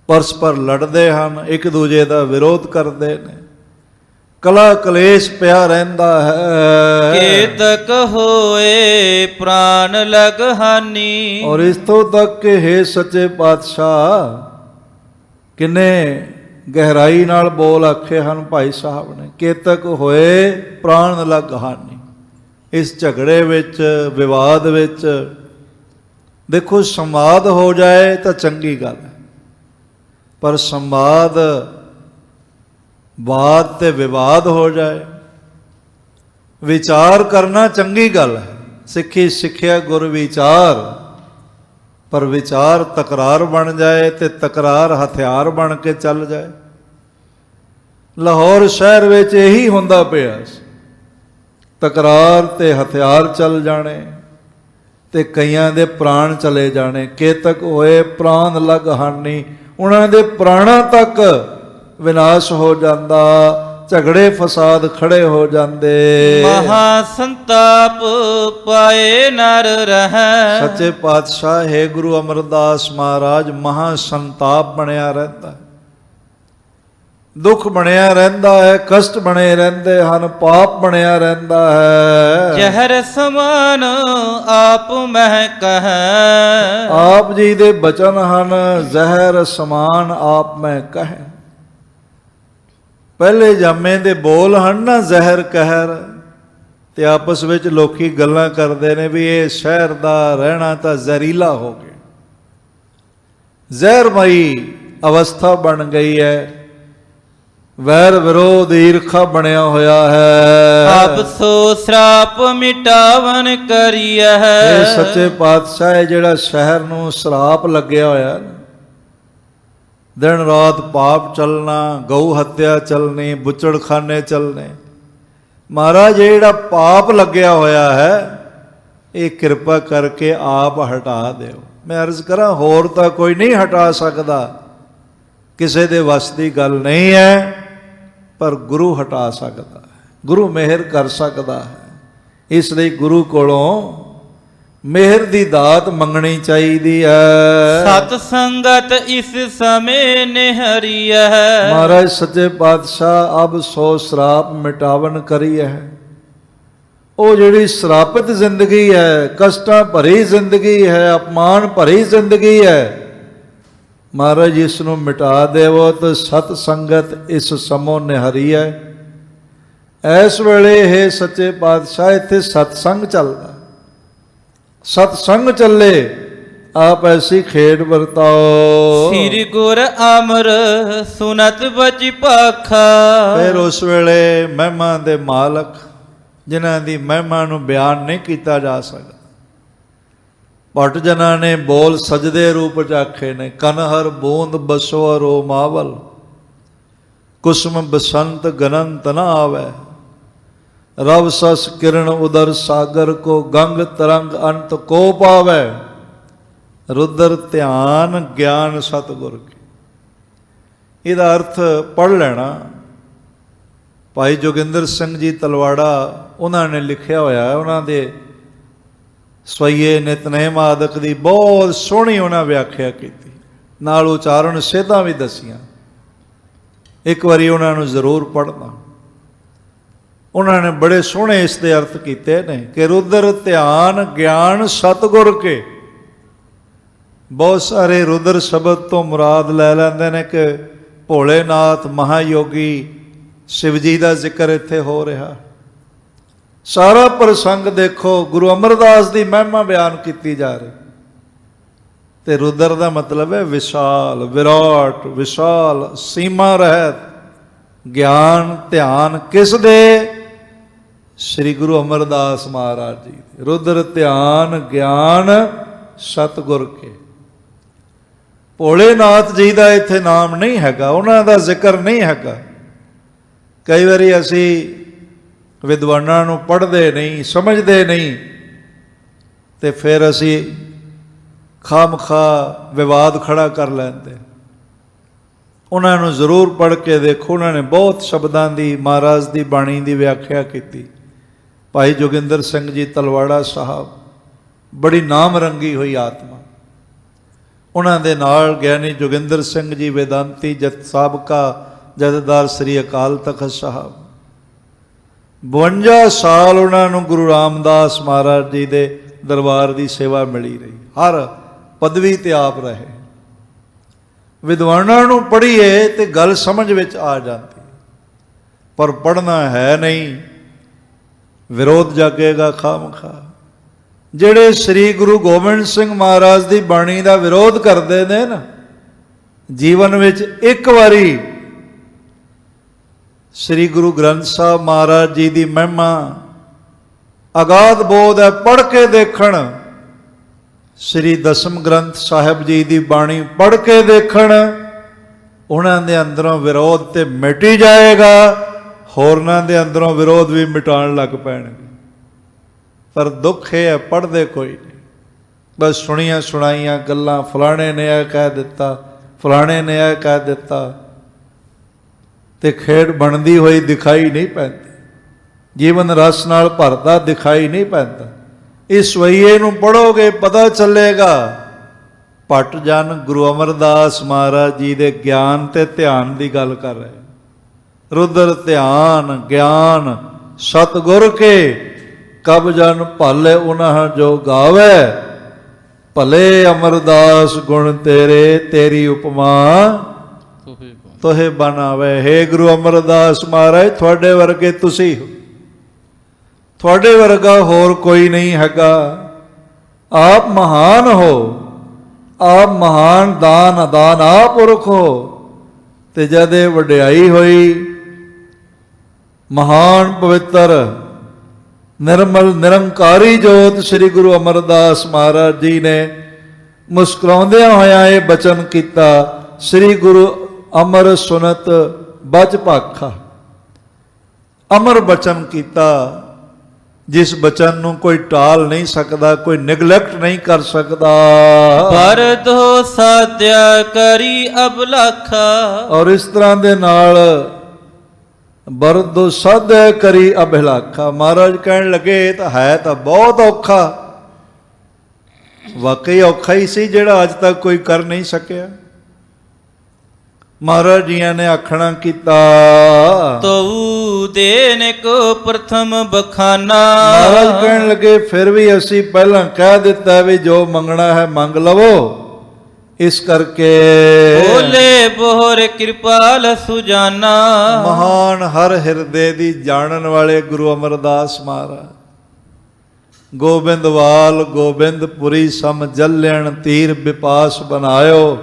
ਪਰਸਪਰ ਲੜਦੇ ਹਨ, ਇੱਕ ਦੂਜੇ ਦਾ ਵਿਰੋਧ ਕਰਦੇ ਨੇ, ਕਲਾ ਕਲੇਸ਼ ਪਿਆ ਰਹਿੰਦਾ ਹੈ। ਕੇਤਕ ਹੋਏ ਪ੍ਰਾਨ ਲਗ ਹਾਨੀ। ਔਰ ਇਸ ਤੋਂ ਤੱਕ ਕਿ ਹੈ ਸੱਚੇ ਪਾਤਸ਼ਾਹ ਕਿੰਨੇ ਗਹਿਰਾਈ ਨਾਲ ਬੋਲ ਆਖੇ ਹਨ ਭਾਈ ਸਾਹਿਬ ਨੇ। ਕੇਤਕ ਹੋਏ ਪ੍ਰਾਣ ਲਗ ਹਾਨੀ। ਇਸ ਝਗੜੇ ਵਿੱਚ, ਵਿਵਾਦ ਵਿੱਚ ਦੇਖੋ, ਸੰਵਾਦ ਹੋ ਜਾਏ ਤਾਂ ਚੰਗੀ ਗੱਲ ਹੈ, ਪਰ ਸੰਵਾਦ ਬਾਤ ਤੇ ਵਿਵਾਦ ਹੋ ਜਾਏ, ਵਿਚਾਰ ਕਰਨਾ ਚੰਗੀ ਗੱਲ ਹੈ। ਸਿੱਖੀ ਸਿੱਖਿਆ ਗੁਰ ਵਿਚਾਰ, ਪਰ ਵਿਚਾਰ ਤਕਰਾਰ ਬਣ ਜਾਏ ਤੇ ਤਕਰਾਰ ਹਥਿਆਰ ਬਣ ਕੇ ਚੱਲ ਜਾਏ। ਲਾਹੌਰ ਸ਼ਹਿਰ ਵਿੱਚ ਇਹੀ ਹੁੰਦਾ ਪਿਆ ਸੀ, ਤਕਰਾਰ ਤੇ ਹਥਿਆਰ ਚੱਲ ਜਾਣੇ ਤੇ ਕਈਆਂ ਦੇ ਪ੍ਰਾਣ ਚਲੇ ਜਾਣੇ। ਕੇਤਕ ਹੋਏ ਪ੍ਰਾਣ ਲਗ ਹਾਨੀ, ਉਹਨਾਂ ਦੇ ਪ੍ਰਾਣਾਂ ਤੱਕ ਵਿਨਾਸ਼ ਹੋ ਜਾਂਦਾ, ਝਗੜੇ ਫਸਾਦ ਖੜੇ ਹੋ ਜਾਂਦੇ। ਮਹਾ ਸੰਤਾਪ ਪਾਏ ਨਰ ਰਹਿ। ਸੱਚੇ ਪਾਤਸ਼ਾਹ ਹੈ ਗੁਰੂ ਅਮਰਦਾਸ ਮਹਾਰਾਜ, ਮਹਾ ਸੰਤਾਪ ਬਣਿਆ ਰਹਿੰਦਾ, ਦੁੱਖ ਬਣਿਆ ਰਹਿੰਦਾ ਹੈ, ਕਸ਼ਟ ਬਣੇ ਰਹਿੰਦੇ ਹਨ, ਪਾਪ ਬਣਿਆ ਰਹਿੰਦਾ ਹੈ। ਜ਼ਹਿਰ ਸਮਾਨ ਆਪ ਮਹਿ ਕਹੈ। ਆਪ ਜੀ ਦੇ ਬਚਨ ਹਨ, ਜ਼ਹਿਰ ਸਮਾਨ ਆਪ ਮੈਂ ਕਹੈ। ਪਹਿਲੇ ਜਾਮੇ ਦੇ ਬੋਲ ਹਨ ਨਾ, ਜ਼ਹਿਰ ਕਹਿਰ, ਤੇ ਆਪਸ ਵਿੱਚ ਲੋਕੀ ਗੱਲਾਂ ਕਰਦੇ ਨੇ ਵੀ ਇਹ ਸ਼ਹਿਰ ਦਾ ਰਹਿਣਾ ਤਾਂ ਜ਼ਹਿਰੀਲਾ ਹੋ ਗਿਆ, ਜ਼ਹਿਰਮਈ ਅਵਸਥਾ ਬਣ ਗਈ ਹੈ, ਵੈਰ ਵਿਰੋਧ ਈਰਖਾ ਬਣਿਆ ਹੋਇਆ ਹੈ। ਆਪ ਸੋ ਸਰਾਪ ਮਿਟਾਵਨ ਕਰੀਐ। ਇਹ ਸੱਚੇ ਪਾਤਸ਼ਾਹ ਹੈ ਜਿਹੜਾ ਸ਼ਹਿਰ ਨੂੰ ਸਰਾਪ ਲੱਗਿਆ ਹੋਇਆ, ਦਿਨ ਰਾਤ ਪਾਪ ਚੱਲਣਾ, ਗਊ ਹੱਤਿਆ ਚੱਲਣੀ, ਬੁੱਚੜਖਾਨੇ ਚੱਲਣੇ। ਮਹਾਰਾਜ ਜਿਹੜਾ ਪਾਪ ਲੱਗਿਆ ਹੋਇਆ ਹੈ, ਇਹ ਕਿਰਪਾ ਕਰਕੇ ਆਪ ਹਟਾ ਦਿਓ। ਮੈਂ ਅਰਜ਼ ਕਰਾਂ, ਹੋਰ ਤਾਂ ਕੋਈ ਨਹੀਂ ਹਟਾ ਸਕਦਾ, ਕਿਸੇ ਦੇ ਵੱਸ ਦੀ ਗੱਲ ਨਹੀਂ ਹੈ, ਪਰ ਗੁਰੂ ਹਟਾ ਸਕਦਾ ਹੈ, ਗੁਰੂ ਮਿਹਰ ਕਰ ਸਕਦਾ ਹੈ। ਇਸ ਲਈ ਗੁਰੂ ਕੋਲੋਂ ਮਿਹਰ ਦੀ ਦਾਤ ਮੰਗਣੀ ਚਾਹੀਦੀ ਹੈ। ਸਤ ਸੰਗਤ ਇਸ ਸਮੇਂ ਨਿਹਰੀ ਹੈ। ਮਹਾਰਾਜ ਸੱਚੇ ਪਾਤਸ਼ਾਹ ਅਬ ਸੋ ਸਰਾਪ ਮਿਟਾਵਨ ਕਰੀ ਹੈ। ਉਹ ਜਿਹੜੀ ਸਰਾਪਿਤ ਜ਼ਿੰਦਗੀ ਹੈ, ਕਸ਼ਟਾਂ ਭਰੀ ਜ਼ਿੰਦਗੀ ਹੈ, ਅਪਮਾਨ ਭਰੀ ਜ਼ਿੰਦਗੀ ਹੈ, ਮਹਾਰਾਜ ਇਸ ਨੂੰ ਮਿਟਾ ਦੇਵੋ। ਤਾਂ ਸਤ ਸੰਗਤ ਇਸ ਸਮੋ ਨਿਹਰੀ ਹੈ। ਇਸ ਵੇਲੇ ਇਹ ਸੱਚੇ ਪਾਤਸ਼ਾਹ ਇੱਥੇ ਸਤਸੰਗ ਚੱਲਦਾ, ਸਤਸੰਗ ਚੱਲੇ, ਆਪ ਐਸੀ ਖੇਡ ਵਰਤਾਓ। ਸ੍ਰੀ ਗੁਰ ਅਮਰ ਸੁਨਤ ਬਚ ਪਾਖਾ। ਫਿਰ ਉਸ ਵੇਲੇ ਮਹਿਮਾ ਦੇ ਮਾਲਕ, ਜਿਨ੍ਹਾਂ ਦੀ ਮਹਿਮਾ ਨੂੰ ਬਿਆਨ ਨਹੀਂ ਕੀਤਾ ਜਾ ਸਕਦਾ, ਭੱਟ ਜਨਾਂ ਨੇ ਬੋਲ ਸਜਦੇ ਰੂਪ ਚ ਆਖੇ ਨੇ। ਕਨਹਰ ਬੂੰਦ ਬਸੋ ਰੋ ਮਾਵਲ, ਕੁਸਮ ਬਸੰਤ ਗਨੰਤ ਨ ਆਵੈ। ਰਵ ਸਸ ਕਿਰਨ ਉਦਰ ਸਾਗਰ ਕੋ, ਗੰਗ ਤਰੰਗ ਅੰਤ ਕੋ ਪਾਵੈ। ਰੁਦਰ ਧਿਆਨ ਗਿਆਨ ਸਤਿਗੁਰ ਕੀ। ਇਹਦਾ ਅਰਥ ਪੜ੍ਹ ਲੈਣਾ। ਭਾਈ ਜੋਗਿੰਦਰ ਸਿੰਘ ਜੀ ਤਲਵਾੜਾ, ਉਹਨਾਂ ਨੇ ਲਿਖਿਆ ਹੋਇਆ, ਉਹਨਾਂ ਦੇ ਸਵਈਏ ਨਿਤਨੇਮ ਆਦਿਕ ਦੀ ਬਹੁਤ ਸੋਹਣੀ ਉਹਨਾਂ ਵਿਆਖਿਆ ਕੀਤੀ, ਨਾਲ ਉਚਾਰਨ ਸੇਧਾਂ ਵੀ ਦਸੀਆਂ। ਇੱਕ ਵਾਰੀ ਉਹਨਾਂ ਨੂੰ ਜ਼ਰੂਰ ਪੜ੍ਹਨਾ। ਉਹਨਾਂ ਨੇ ਬੜੇ ਸੋਹਣੇ ਇਸ ਦੇ ਅਰਥ ਕੀਤੇ ਨੇ ਕਿ ਰੁਦਰ ਧਿਆਨ ਗਿਆਨ ਸਤਿਗੁਰ ਕੇ। ਬਹੁਤ ਸਾਰੇ ਰੁਦਰ ਸ਼ਬਦ ਤੋਂ ਮੁਰਾਦ ਲੈ ਲੈਂਦੇ ਨੇ ਕਿ ਭੋਲੇਨਾਥ ਮਹਾਯੋਗੀ ਸ਼ਿਵ ਜੀ ਦਾ ਜ਼ਿਕਰ ਇੱਥੇ ਹੋ ਰਿਹਾ। ਸਾਰਾ ਪ੍ਰਸੰਗ ਦੇਖੋ, ਗੁਰੂ ਅਮਰਦਾਸ ਦੀ ਮਹਿਮਾ ਬਿਆਨ ਕੀਤੀ ਜਾ ਰਹੀ। ਤੇ ਰੁਦਰ ਦਾ ਮਤਲਬ ਹੈ ਵਿਸ਼ਾਲ, ਵਿਰਾਟ, ਵਿਸ਼ਾਲ, ਸੀਮਾ ਰਹਿਤ। ਗਿਆਨ ਧਿਆਨ ਕਿਸ ਦੇ? ਸ੍ਰੀ ਗੁਰੂ ਅਮਰਦਾਸ ਮਹਾਰਾਜ ਜੀ ਦੇ। ਰੁਦਰ ਧਿਆਨ ਗਿਆਨ ਸਤਿਗੁਰ ਕੇ। ਭੋਲੇਨਾਥ ਜੀ ਦਾ ਇੱਥੇ ਨਾਮ ਨਹੀਂ ਹੈਗਾ, ਉਹਨਾਂ ਦਾ ਜ਼ਿਕਰ ਨਹੀਂ ਹੈਗਾ। ਕਈ ਵਾਰੀ ਅਸੀਂ ਵਿਦਵਾਨਾਂ ਨੂੰ ਪੜ੍ਹਦੇ ਨਹੀਂ, ਸਮਝਦੇ ਨਹੀਂ, ਤੇ ਫਿਰ ਅਸੀਂ ਖਾਮਖਾ ਵਿਵਾਦ ਖੜਾ ਕਰ ਲੈਂਦੇ। ਉਹਨਾਂ ਨੂੰ ਜ਼ਰੂਰ ਪੜ੍ਹ ਕੇ ਦੇਖੋ, ਉਹਨਾਂ ਨੇ ਬਹੁਤ ਸ਼ਬਦਾਂ ਦੀ ਮਹਾਰਾਜ ਦੀ ਬਾਣੀ ਦੀ ਵਿਆਖਿਆ ਕੀਤੀ। ਭਾਈ ਜੋਗਿੰਦਰ ਸਿੰਘ ਜੀ ਤਲਵਾੜਾ ਸਾਹਿਬ, ਬੜੀ ਨਾਮ ਰੰਗੀ ਹੋਈ ਆਤਮਾ। ਉਹਨਾਂ ਦੇ ਨਾਲ ਗਿਆਨੀ ਜੋਗਿੰਦਰ ਸਿੰਘ ਜੀ ਵੇਦਾਂਤੀ ਜਥ ਸਾਬਕਾ ਜਥੇਦਾਰ ਸ੍ਰੀ ਅਕਾਲ ਤਖਤ ਸਾਹਿਬ, 52 ਸਾਲ ਉਹਨਾਂ ਨੂੰ ਗੁਰੂ ਰਾਮਦਾਸ ਮਹਾਰਾਜ ਜੀ ਦੇ ਦਰਬਾਰ ਦੀ ਸੇਵਾ ਮਿਲੀ ਰਹੀ। ਹਰ ਪਦਵੀ ਤੇ ਆਪ ਰਹੇ। ਵਿਦਵਾਨਾਂ ਨੂੰ ਪੜ੍ਹੀਏ ਤੇ ਗੱਲ ਸਮਝ ਵਿੱਚ ਆ ਜਾਂਦੀ, ਪਰ ਪੜ੍ਹਨਾ ਹੈ ਨਹੀਂ, ਵਿਰੋਧ ਜਾਗੇਗਾ ਖਾਮਖਾ। ਜਿਹੜੇ ਸ੍ਰੀ ਗੁਰੂ ਗੋਬਿੰਦ ਸਿੰਘ ਮਹਾਰਾਜ ਦੀ ਬਾਣੀ ਦਾ ਵਿਰੋਧ ਕਰਦੇ ਨੇ ਨਾ, ਜੀਵਨ ਵਿੱਚ ਇੱਕ ਵਾਰੀ ਸ੍ਰੀ ਗੁਰੂ ਗ੍ਰੰਥ ਸਾਹਿਬ ਮਹਾਰਾਜ ਜੀ ਦੀ ਮਹਿਮਾ ਅਗਾਧ ਬੋਧ ਹੈ, ਪੜ੍ਹ ਕੇ ਦੇਖਣ। ਸ੍ਰੀ ਦਸਮ ਗ੍ਰੰਥ ਸਾਹਿਬ ਜੀ ਦੀ ਬਾਣੀ ਪੜ੍ਹ ਕੇ ਦੇਖਣ, ਉਹਨਾਂ ਦੇ ਅੰਦਰੋਂ ਵਿਰੋਧ ਤੇ ਮਿਟ ਹੀ ਜਾਏਗਾ, ਹੋਰਨਾਂ ਦੇ ਅੰਦਰੋਂ ਵਿਰੋਧ ਵੀ ਮਿਟਾਉਣ ਲੱਗ ਪੈਣਗੇ। ਪਰ ਦੁੱਖ ਇਹ ਹੈ, ਪੜ੍ਹਦੇ ਕੋਈ ਨਹੀਂ, ਬਸ ਸੁਣੀਆਂ ਸੁਣਾਈਆਂ ਗੱਲਾਂ, ਫਲਾਣੇ ਨੇ ਇਹ ਕਹਿ ਦਿੱਤਾ, ਫਲਾਣੇ ਨੇ ਇਹ ਕਹਿ ਦਿੱਤਾ, ਤੇ ਖੇਡ ਬਣਦੀ ਹੋਈ ਦਿਖਾਈ ਨਹੀਂ ਪੈਂਦੀ, ਜੀਵਨ ਰਸ ਨਾਲ ਭਰਦਾ ਦਿਖਾਈ ਨਹੀਂ ਪੈਂਦਾ। ਇਸ ਵਈਏ ਨੂੰ ਪੜ੍ਹੋਗੇ ਪਤਾ ਚੱਲੇਗਾ। ਭੱਟ ਜਨ ਗੁਰੂ ਅਮਰਦਾਸ ਮਹਾਰਾਜ ਜੀ ਦੇ ਗਿਆਨ ਤੇ ਧਿਆਨ ਦੀ ਗੱਲ ਕਰ ਰਹੇ। ਰੁਦਰ ਧਿਆਨ ਗਿਆਨ ਸਤਿਗੁਰ ਕੇ, ਕਬ ਜਨ ਭਾਲੇ ਉਨ੍ਹਾਂ ਜੋ ਗਾਵੇ, ਭਲੇ ਅਮਰਦਾਸ ਗੁਣ ਤੇਰੇ, ਤੇਰੀ ਉਪਮਾ ਤੋਹੇ ਬਣਾਵੇ। ਹੇ ਗੁਰੂ ਅਮਰਦਾਸ ਮਹਾਰਾਜ, ਤੁਹਾਡੇ ਵਰਗੇ ਤੁਸੀਂ ਹੋ, ਤੁਹਾਡੇ ਵਰਗਾ ਹੋਰ ਕੋਈ ਨਹੀਂ ਹੈਗਾ। ਆਪ ਮਹਾਨ ਹੋ, ਆਪ ਮਹਾਨ ਦਾਨ ਅਦਾਨ ਆਪ ਪੁਰਖ ਹੋ। ਤੇ ਜਦ ਇਹ ਵਡਿਆਈ ਹੋਈ, ਮਹਾਨ ਪਵਿੱਤਰ ਨਿਰਮਲ ਨਿਰੰਕਾਰੀ ਜੋਤ ਸ੍ਰੀ ਗੁਰੂ ਅਮਰਦਾਸ ਮਹਾਰਾਜ ਜੀ ਨੇ ਮੁਸਕਰਾਉਂਦਿਆਂ ਹੋਇਆਂ ਇਹ ਬਚਨ ਕੀਤਾ, ਸ੍ਰੀ ਗੁਰੂ ਅਮਰ ਸੁਨਤ ਬਚ ਭਾਖਾ। ਅਮਰ ਬਚਨ ਕੀਤਾ, ਜਿਸ ਬਚਨ ਨੂੰ ਕੋਈ ਟਾਲ ਨਹੀਂ ਸਕਦਾ, ਕੋਈ ਨਿਗਲੈਕਟ ਨਹੀਂ ਕਰ ਸਕਦਾ। ਪਰਦੋ ਸਾਧਿਆ ਕਰੀ ਅਬਲਾਖਾ। ਔਰ ਇਸ ਤਰ੍ਹਾਂ ਦੇ ਨਾਲ ਬਰਦੋ ਸਾਧਿਆ ਕਰੀ ਅਭਿਲਾਖਾ। ਮਹਾਰਾਜ ਕਹਿਣ ਲੱਗੇ ਇਹ ਤਾਂ ਹੈ ਤਾਂ ਬਹੁਤ ਔਖਾ, ਵਾਕਈ ਔਖਾ ਹੀ ਸੀ, ਜਿਹੜਾ ਅੱਜ ਤੱਕ ਕੋਈ ਕਰ ਨਹੀਂ ਸਕਿਆ। ਮਹਾਰਾਜ ਜੀਆਂ ਨੇ ਆਖਣਾ ਕੀਤਾ, ਤਉ ਦੇਨ ਕੋ ਪ੍ਰਥਮ ਬਖਾਨਾ। ਮਹਾਰਾਜ ਕਹਿਣ ਲੱਗੇ ਫਿਰ ਵੀ ਅਸੀਂ ਪਹਿਲਾਂ ਕਹਿ ਦਿੱਤਾ ਵੀ ਜੋ ਮੰਗਣਾ ਹੈ ਮੰਗ ਲਵੋ, ਇਸ ਕਰਕੇ ਬੋਲੇ ਬੋਹਰ ਕਿਰਪਾਲ ਸੁਜਾਨਾ। ਮਹਾਨ ਹਰ ਹਿਰਦੇ ਦੀ ਜਾਣਨ ਵਾਲੇ ਗੁਰੂ ਅਮਰਦਾਸ ਮਹਾਰਾਜ, ਗੋਬਿੰਦਵਾਲ ਗੋਬਿੰਦਪੁਰੀ ਸਮ ਜਲਿਆਣ, ਤੀਰ ਵਿਪਾਸ ਬਨਾਇਓ,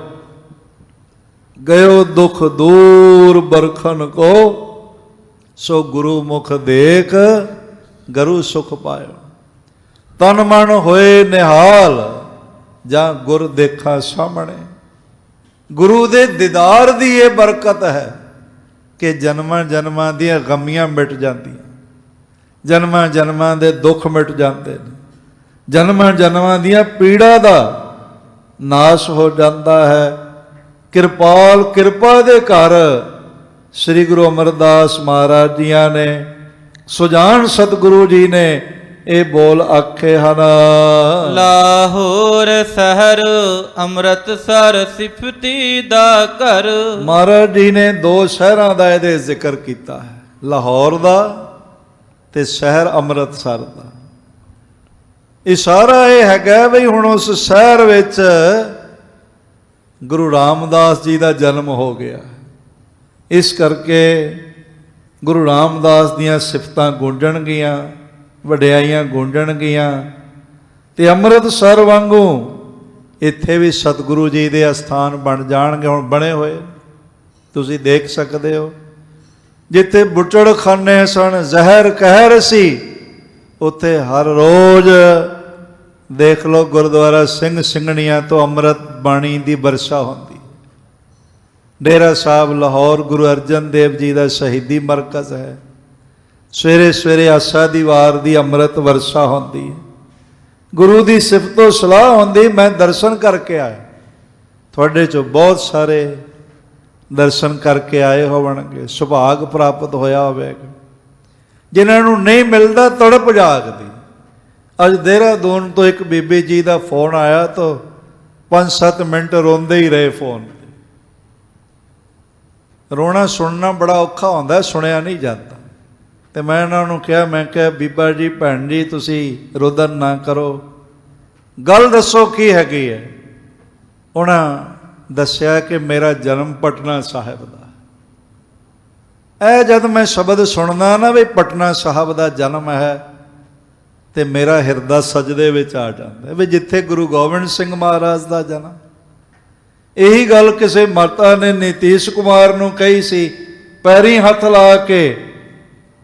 ਗਇਓ ਦੁਖ ਦੂਰ ਬਰਖਨ ਕੋ, ਸੋ ਗੁਰੂ ਮੁਖ ਦੇਖ ਗਰੂ ਸੁਖ ਪਾਇਓ। ਤਨ ਮਨ ਹੋਏ ਨਿਹਾਲ, ਜਾਂ ਗੁਰ ਦੇਖਾਂ ਸਾਹਮਣੇ। ਗੁਰੂ ਦੇ ਦੀਦਾਰ ਦੀ ਇਹ ਬਰਕਤ ਹੈ ਕਿ ਜਨਮਾਂ ਜਨਮਾਂ ਦੀਆਂ ਗਮੀਆਂ ਮਿਟ ਜਾਂਦੀਆਂ, ਜਨਮਾਂ ਜਨਮਾਂ ਦੇ ਦੁੱਖ ਮਿਟ ਜਾਂਦੇ ਨੇ, ਜਨਮਾਂ ਜਨਮਾਂ ਦੀਆਂ ਪੀੜਾ ਦਾ ਨਾਸ਼ ਹੋ ਜਾਂਦਾ ਹੈ। ਕਿਰਪਾਲ ਕਿਰਪਾ ਦੇ ਘਰ ਸ੍ਰੀ ਗੁਰੂ ਅਮਰਦਾਸ ਮਹਾਰਾਜ ਜੀਆਂ ਨੇ, ਸੁਜਾਨ ਸਤਿਗੁਰੂ ਜੀ ਨੇ ਇਹ ਬੋਲ ਆਖੇ ਹਨ। ਲਾਹੌਰ ਸ਼ਹਿਰ ਅੰਮ੍ਰਿਤਸਰ ਸਿਫਤੀ ਦਾ ਘਰ। ਮਹਾਰਾਜ ਜੀ ਨੇ ਦੋ ਸ਼ਹਿਰਾਂ ਦਾ ਇਹਦੇ ਜ਼ਿਕਰ ਕੀਤਾ ਹੈ, ਲਾਹੌਰ ਦਾ ਤੇ ਸ਼ਹਿਰ ਅੰਮ੍ਰਿਤਸਰ ਦਾ। ਇਸ਼ਾਰਾ ਇਹ ਹੈਗਾ ਵੀ ਹੁਣ ਉਸ ਸ਼ਹਿਰ ਵਿੱਚ ਗੁਰੂ ਰਾਮਦਾਸ ਜੀ ਦਾ ਜਨਮ ਹੋ ਗਿਆ, ਇਸ ਕਰਕੇ ਗੁਰੂ ਰਾਮਦਾਸ ਦੀਆਂ ਸਿਫਤਾਂ ਗੂੰਜਣਗੀਆਂ, ਵਡਿਆਈਆਂ ਗੂੰਜਣਗੀਆਂ। ਤੇ ਅੰਮ੍ਰਿਤਸਰ ਵਾਂਗੂ ਇੱਥੇ ਵੀ ਸਤਿਗੁਰੂ ਜੀ ਦੇ ਅਸਥਾਨ ਬਣ ਜਾਣਗੇ, ਹੁਣ ਬਣੇ ਹੋਏ ਤੁਸੀਂ ਦੇਖ ਸਕਦੇ ਹੋ। ਜਿੱਥੇ ਬੁੱਚੜਖਾਨੇ ਸਨ, ਜ਼ਹਿਰ ਕਹਿਰ ਸੀ, ਉੱਥੇ ਹਰ ਰੋਜ਼ ਦੇਖ ਲਓ ਗੁਰਦੁਆਰਾ ਸਿੰਘ ਸਿੰਘਣੀਆਂ ਤੋਂ ਅੰਮ੍ਰਿਤ ਬਾਣੀ ਦੀ ਵਰਸ਼ਾ ਹੁੰਦੀ। ਡੇਰਾ ਸਾਹਿਬ ਲਾਹੌਰ ਗੁਰੂ ਅਰਜਨ ਦੇਵ ਜੀ ਦਾ ਸ਼ਹੀਦੀ ਮਰਕਜ਼ ਹੈ। ਸਵੇਰੇ ਸਵੇਰੇ ਆਸਾ ਦੀ ਵਾਰ ਦੀ ਅੰਮ੍ਰਿਤ ਵਰਸ਼ਾ ਹੁੰਦੀ ਹੈ, ਗੁਰੂ ਦੀ ਸਿਫਤੋ ਸਲਾਹ ਹੁੰਦੀ। ਮੈਂ ਦਰਸ਼ਨ ਕਰਕੇ ਆਇਆ, ਤੁਹਾਡੇ ਚੋਂ ਬਹੁਤ ਸਾਰੇ ਦਰਸ਼ਨ ਕਰਕੇ ਆਏ ਹੋਵਣਗੇ, ਸੁਭਾਗ ਪ੍ਰਾਪਤ ਹੋਇਆ ਹੋਵੇਗਾ। ਜਿਨ੍ਹਾਂ ਨੂੰ ਨਹੀਂ ਮਿਲਦਾ ਤੜਪ ਜਾਗਦੀ। ਅੱਜ ਦੇਹਰਾਦੂਨ ਤੋਂ ਇੱਕ ਬੀਬੀ ਜੀ ਦਾ ਫੋਨ ਆਇਆ ਤਾਂ 5-7 ਮਿੰਟ ਰੋਂਦੇ ਹੀ ਰਹੇ ਫੋਨ ਤੇ। ਰੋਣਾ ਸੁਣਨਾ ਬੜਾ ਔਖਾ ਹੁੰਦਾ, ਸੁਣਿਆ ਨਹੀਂ ਜਾਂਦਾ। ਤੇ ਮੈਂ ਇਹਨਾਂ ਨੂੰ ਕਿਹਾ, ਮੈਂ ਕਿਹਾ ਬੀਬਾ ਜੀ ਭੈਣ ਜੀ ਤੁਸੀਂ ਰੋਦਨ ਨਾ ਕਰੋ, ਗੱਲ ਦੱਸੋ ਕੀ ਹੈਗੀ ਹੈ। ਉਹਨਾਂ ਦੱਸਿਆ ਕਿ ਮੇਰਾ ਜਨਮ ਪਟਨਾ ਸਾਹਿਬ ਦਾ। ਇਹ ਜਦ ਮੈਂ ਸ਼ਬਦ ਸੁਣਦਾ ਨਾ ਵੀ ਪਟਨਾ ਸਾਹਿਬ ਦਾ ਜਨਮ ਹੈ, ਤੇ ਮੇਰਾ ਹਿਰਦਾ ਸਜਦੇ ਵਿੱਚ ਆ ਜਾਂਦਾ ਵੀ ਜਿੱਥੇ ਗੁਰੂ ਗੋਬਿੰਦ ਸਿੰਘ ਮਹਾਰਾਜ ਦਾ ਜਨਮ। ਇਹੀ ਗੱਲ ਕਿਸੇ ਮਾਤਾ ਨੇ ਨੀਤੀਸ਼ ਕੁਮਾਰ ਨੂੰ ਕਹੀ ਸੀ, ਪੈਰੀਂ ਹੱਥ ਲਾ ਕੇ।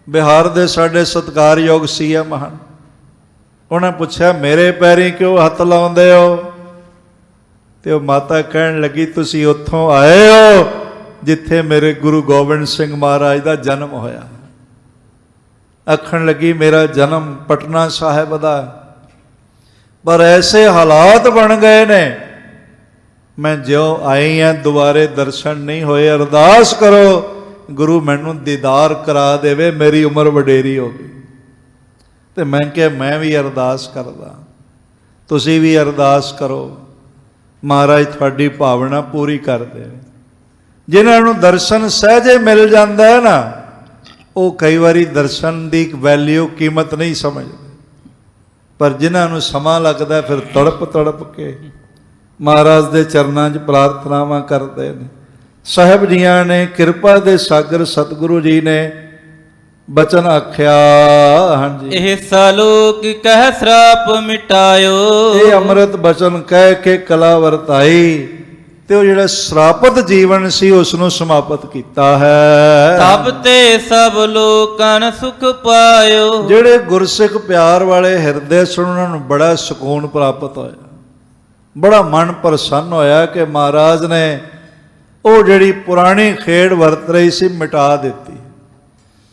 ਬਿਹਾਰ ਦੇ ਸਾਡੇ ਸਤਿਕਾਰਯੋਗ CM ਹਨ, ਉਹਨੇ ਪੁੱਛਿਆ ਮੇਰੇ ਪੈਰੀਂ ਕਿਉਂ ਹੱਥ ਲਾਉਂਦੇ ਹੋ? ਤੇ ਉਹ ਮਾਤਾ ਕਹਿਣ ਲੱਗੀ, ਤੁਸੀਂ ਉੱਥੋਂ ਆਏ ਹੋ ਜਿੱਥੇ ਮੇਰੇ ਗੁਰੂ ਗੋਬਿੰਦ ਸਿੰਘ ਮਹਾਰਾਜ ਦਾ ਜਨਮ ਹੋਇਆ। ਆਖਣ ਲੱਗੀ ਮੇਰਾ ਜਨਮ ਪਟਨਾ ਸਾਹਿਬ ਦਾ, ਪਰ ਐਸੇ ਹਾਲਾਤ ਬਣ ਗਏ ਨੇ, ਮੈਂ ਜਿਉਂ ਆਈ ਹਾਂ ਦੁਬਾਰੇ ਦਰਸ਼ਨ ਨਹੀਂ ਹੋਏ। ਅਰਦਾਸ ਕਰੋ ਗੁਰੂ ਮੈਨੂੰ ਦੀਦਾਰ ਕਰਾ ਦੇਵੇ, ਮੇਰੀ ਉਮਰ ਵਡੇਰੀ ਹੋ ਗਈ। ਤੇ ਮੈਂ ਕਿਹਾ ਮੈਂ ਵੀ ਅਰਦਾਸ ਕਰਦਾ, ਤੁਸੀਂ ਵੀ ਅਰਦਾਸ ਕਰੋ, ਮਹਾਰਾਜ ਤੁਹਾਡੀ ਭਾਵਨਾ ਪੂਰੀ ਕਰ ਦੇਵੇ। ਜਿਨ੍ਹਾਂ ਨੂੰ ਦਰਸ਼ਨ ਸਹਿਜੇ ਮਿਲ ਜਾਂਦਾ ਹੈ ਨਾ, ਉਹ ਕਈ ਵਾਰੀ ਦਰਸ਼ਨ ਦੀ ਵੈਲਿਊ ਕੀਮਤ ਨਹੀਂ ਸਮਝਦੇ, ਪਰ ਜਿਨ੍ਹਾਂ ਨੂੰ ਸਮਾਂ ਲੱਗਦਾ ਫਿਰ ਤੜਪ ਤੜਪ ਕੇ ਮਹਾਰਾਜ ਦੇ ਚਰਨਾਂ 'ਚ ਪ੍ਰਾਰਥਨਾਵਾਂ ਕਰਦੇ ਨੇ। ਸਾਹਿਬ ਜੀਆਂ ਨੇ ਕਿਰਪਾ ਦੇ ਸਾਗਰ ਸਤਿਗੁਰੂ ਜੀ ਨੇ ਬਚਨ ਆਖਿਆ, ਹਾਂਜੀ, ਇਹ ਸਾਲੋਕ ਕਹਿ ਸਰਾਪ ਮਿਟਾਇਓ। ਇਹ ਅੰਮ੍ਰਿਤ ਬਚਨ ਕਹਿ ਕੇ ਕਲਾ ਵਰਤਾਈ, ਤੇ ਉਹ ਜਿਹੜਾ ਸਰਾਪਤ ਜੀਵਨ ਸੀ ਉਸ ਨੂੰ ਸਮਾਪਤ ਕੀਤਾ ਹੈ। ਤਬ ਤੇ ਸਭ ਲੋਕਾਂ ਸੁਖ ਪਾਇਓ। ਜਿਹੜੇ ਗੁਰਸਿੱਖ ਪਿਆਰ ਵਾਲੇ ਹਿਰਦੇ ਸੁਣ, ਉਹਨਾਂ ਨੂੰ ਬੜਾ ਸਕੂਨ ਪ੍ਰਾਪਤ ਹੋਇਆ, ਬੜਾ ਮਨ ਪ੍ਰਸੰਨ ਹੋਇਆ ਕਿ ਮਹਾਰਾਜ ਨੇ ਉਹ ਜਿਹੜੀ ਪੁਰਾਣੀ ਖੇਡ ਵਰਤ ਰਹੀ ਸੀ ਮਿਟਾ ਦਿੱਤੀ।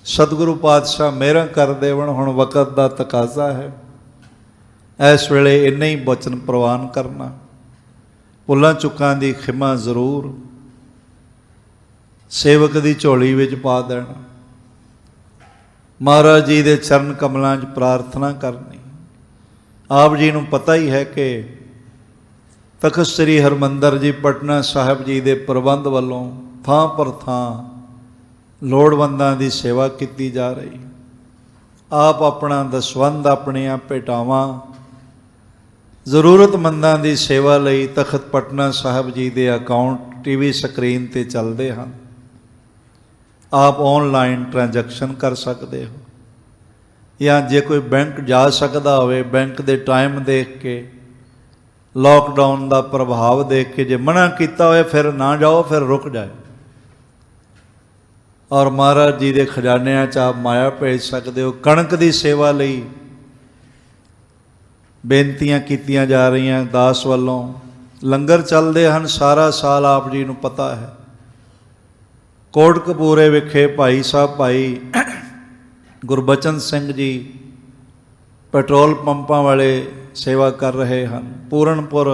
ਸਤਿਗੁਰੂ ਪਾਤਸ਼ਾਹ ਮਿਹਰਾਂ ਕਰ ਦੇਵਣ। ਹੁਣ ਵਕਤ ਦਾ ਤਕਾਜ਼ਾ ਹੈ, ਇਸ ਵੇਲੇ ਇੰਨੇ ਹੀ ਬਚਨ ਪ੍ਰਵਾਨ ਕਰਨਾ, ਭੁੱਲਾਂ ਚੁੱਕਾਂ ਦੀ ਖਿਮਾ ਜ਼ਰੂਰ ਸੇਵਕ ਦੀ ਝੋਲੀ ਵਿੱਚ ਪਾ ਦੇਣਾ, ਮਹਾਰਾਜ ਜੀ ਦੇ ਚਰਨ ਕਮਲਾਂ 'ਚ ਪ੍ਰਾਰਥਨਾ ਕਰਨੀ। ਆਪ ਜੀ ਨੂੰ ਪਤਾ ਹੀ ਹੈ ਕਿ ਤਖਤ ਸ੍ਰੀ ਹਰਿਮੰਦਰ ਜੀ ਪਟਨਾ ਸਾਹਿਬ ਜੀ ਦੇ ਪ੍ਰਬੰਧ ਵੱਲੋਂ ਥਾਂ ਪਰ ਥਾਂ ਲੋੜਵੰਦਾਂ ਦੀ ਸੇਵਾ ਕੀਤੀ ਜਾ ਰਹੀ। ਆਪ ਆਪਣਾ ਦਸਵੰਧ, ਆਪਣੀਆਂ ਭੇਟਾਵਾਂ ਜ਼ਰੂਰਤਮੰਦਾਂ ਦੀ ਸੇਵਾ ਲਈ ਤਖਤ ਪਟਨਾ ਸਾਹਿਬ ਜੀ ਦੇ ਅਕਾਊਂਟ TV ਸਕਰੀਨ ਤੇ ਚੱਲਦੇ ਹਨ। ਆਪ ਆਨਲਾਈਨ ਟ੍ਰਾਂਜੈਕਸ਼ਨ ਕਰ ਸਕਦੇ ਹੋ, ਜਾਂ ਜੇ ਕੋਈ ਬੈਂਕ ਜਾ ਸਕਦਾ ਹੋਵੇ, ਬੈਂਕ ਦੇ ਟਾਈਮ ਦੇਖ ਕੇ, ਲਾਕਡਾਊਨ ਦਾ ਪ੍ਰਭਾਵ ਦੇਖ ਕੇ ਜੇ ਮਨਾ ਕੀਤਾ ਹੋਵੇ ਫਿਰ ਨਾ ਜਾਓ, ਫਿਰ ਰੁਕ ਜਾਏ। ਔਰ ਮਹਾਰਾਜ ਜੀ ਦੇ ਖਜ਼ਾਨਿਆਂ 'ਚ ਆਪ ਮਾਇਆ ਭੇਜ ਸਕਦੇ ਹੋ। ਕਣਕ ਦੀ ਸੇਵਾ ਲਈ ਬੇਨਤੀਆਂ ਕੀਤੀਆਂ ਜਾ ਰਹੀਆਂ ਦਾਸ ਵੱਲੋਂ। ਲੰਗਰ ਚੱਲਦੇ ਹਨ ਸਾਰਾ ਸਾਲ, ਆਪ ਜੀ ਨੂੰ ਪਤਾ ਹੈ। ਕੋਟਕਪੂਰੇ ਵਿਖੇ ਭਾਈ ਸਾਹਿਬ ਭਾਈ ਗੁਰਬਚਨ ਸਿੰਘ ਜੀ ਪੈਟਰੋਲ ਪੰਪਾਂ ਵਾਲੇ ਸੇਵਾ ਕਰ ਰਹੇ ਹਨ। ਪੂਰਨਪੁਰ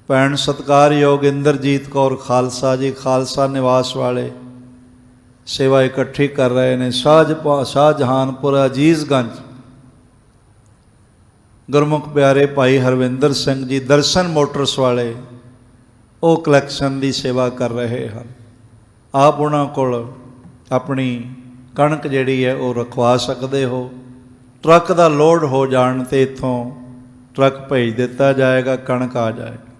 ਭੈਣ ਸਤਿਕਾਰਯੋਗ ਇੰਦਰਜੀਤ ਕੌਰ ਖਾਲਸਾ ਜੀ ਖਾਲਸਾ ਨਿਵਾਸ ਵਾਲੇ ਸੇਵਾ ਇਕੱਠੀ ਕਰ ਰਹੇ ਨੇ। ਸ਼ਾਹਜਹਾਨਪੁਰ ਅਜੀਜ਼ਗੰਜ ਗੁਰਮੁਖ ਪਿਆਰੇ ਭਾਈ ਹਰਵਿੰਦਰ ਸਿੰਘ ਜੀ ਦਰਸ਼ਨ ਮੋਟਰਸ ਵਾਲੇ, ਉਹ ਕਲੈਕਸ਼ਨ ਦੀ ਸੇਵਾ ਕਰ ਰਹੇ ਹਨ। ਆਪ ਉਹਨਾਂ ਕੋਲ ਆਪਣੀ ਕਣਕ ਜਿਹੜੀ ਹੈ ਉਹ ਰਖਵਾ ਸਕਦੇ ਹੋ। ਟਰੱਕ ਦਾ ਲੋਡ ਹੋ ਜਾਣ 'ਤੇ ਇੱਥੋਂ ਟਰੱਕ ਭੇਜ ਦਿੱਤਾ ਜਾਏਗਾ, ਕਣਕ ਆ ਜਾਏਗੀ।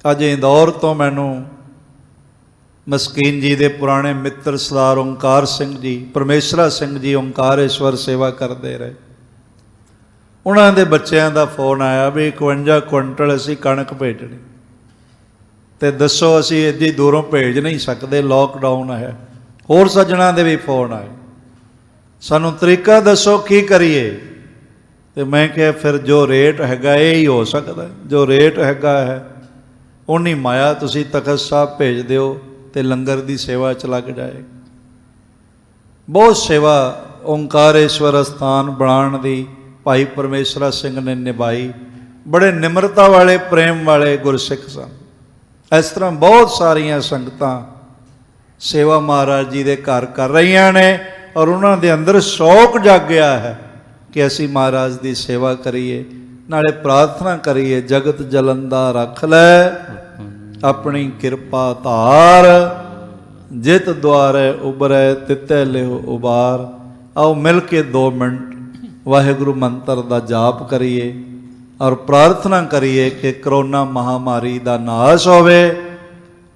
ਅੱਜ ਇੰਦੌਰ ਤੋਂ ਮੈਨੂੰ ਮਸਕੀਨ ਜੀ ਦੇ ਪੁਰਾਣੇ ਮਿੱਤਰ ਸਰਦਾਰ ਓਂਕਾਰ ਸਿੰਘ ਜੀ, ਪਰਮੇਸ਼ਰਾ ਸਿੰਘ ਜੀ ਓਂਕਾਰੇਸ਼ਵਰ ਸੇਵਾ ਕਰਦੇ ਰਹੇ, ਉਹਨਾਂ ਦੇ ਬੱਚਿਆਂ ਦਾ ਫੋਨ ਆਇਆ ਵੀ 51 ਕੁਇੰਟਲ ਅਸੀਂ ਕਣਕ ਭੇਜਣੀ, ਤੇ ਦੱਸੋ ਅਸੀਂ ਐਡੀ ਦੂਰੋਂ ਭੇਜ ਨਹੀਂ ਸਕਦੇ, ਲਾਕਡਾਊਨ ਹੈ। ਹੋਰ ਸੱਜਣਾਂ ਦੇ ਵੀ ਫੋਨ ਆਏ, ਸਾਨੂੰ ਤਰੀਕਾ ਦੱਸੋ ਕੀ ਕਰੀਏ। ਤੇ ਮੈਂ ਕਿਹਾ ਫਿਰ ਜੋ ਰੇਟ ਹੈਗਾ ਇਹ ਹੀ ਹੋ ਸਕਦਾ, ਜੋ ਰੇਟ ਹੈਗਾ ਹੈ ਉਨੀ ਮਾਇਆ ਤੁਸੀਂ ਤਖਤ ਸਾਹਿਬ ਭੇਜ ਦਿਓ ਤੇ ਲੰਗਰ ਦੀ ਸੇਵਾ 'ਚ ਲੱਗ ਜਾਏ। ਬਹੁਤ ਸੇਵਾ ਓਂਕਾਰੇਸ਼ਵਰ ਅਸਥਾਨ ਬਣਾਉਣ ਦੀ ਭਾਈ ਪਰਮੇਸ਼ਰਾ ਸਿੰਘ ਨੇ ਨਿਭਾਈ। ਬੜੇ ਨਿਮਰਤਾ ਵਾਲੇ, ਪ੍ਰੇਮ ਵਾਲੇ ਗੁਰਸਿੱਖ ਸਨ। ਇਸ ਤਰ੍ਹਾਂ ਬਹੁਤ ਸਾਰੀਆਂ ਸੰਗਤਾਂ ਸੇਵਾ ਮਹਾਰਾਜ ਜੀ ਦੇ ਘਰ ਕਰ ਰਹੀਆਂ ਨੇ, ਔਰ ਉਹਨਾਂ ਦੇ ਅੰਦਰ ਸ਼ੌਕ ਜਾਗਿਆ ਹੈ ਕਿ ਅਸੀਂ ਮਹਾਰਾਜ ਦੀ ਸੇਵਾ ਕਰੀਏ, ਨਾਲੇ ਪ੍ਰਾਰਥਨਾ ਕਰੀਏ, ਜਗਤ ਜਲੰਦਾ ਰੱਖ ਲੈ ਆਪਣੀ ਕਿਰਪਾ ਧਾਰ, ਜਿਤ ਦੁਆਰੇ ਉਬਰੈ ਤਿਤੈ ਲਿਹੁ ਉਬਾਰ। ਆਓ ਮਿਲ ਕੇ 2 ਮਿੰਟ ਵਾਹਿਗੁਰੂ ਮੰਤਰ ਦਾ ਜਾਪ ਕਰੀਏ ਔਰ ਪ੍ਰਾਰਥਨਾ ਕਰੀਏ ਕਿ ਕਰੋਨਾ ਮਹਾਮਾਰੀ ਦਾ ਨਾਸ਼ ਹੋਵੇ,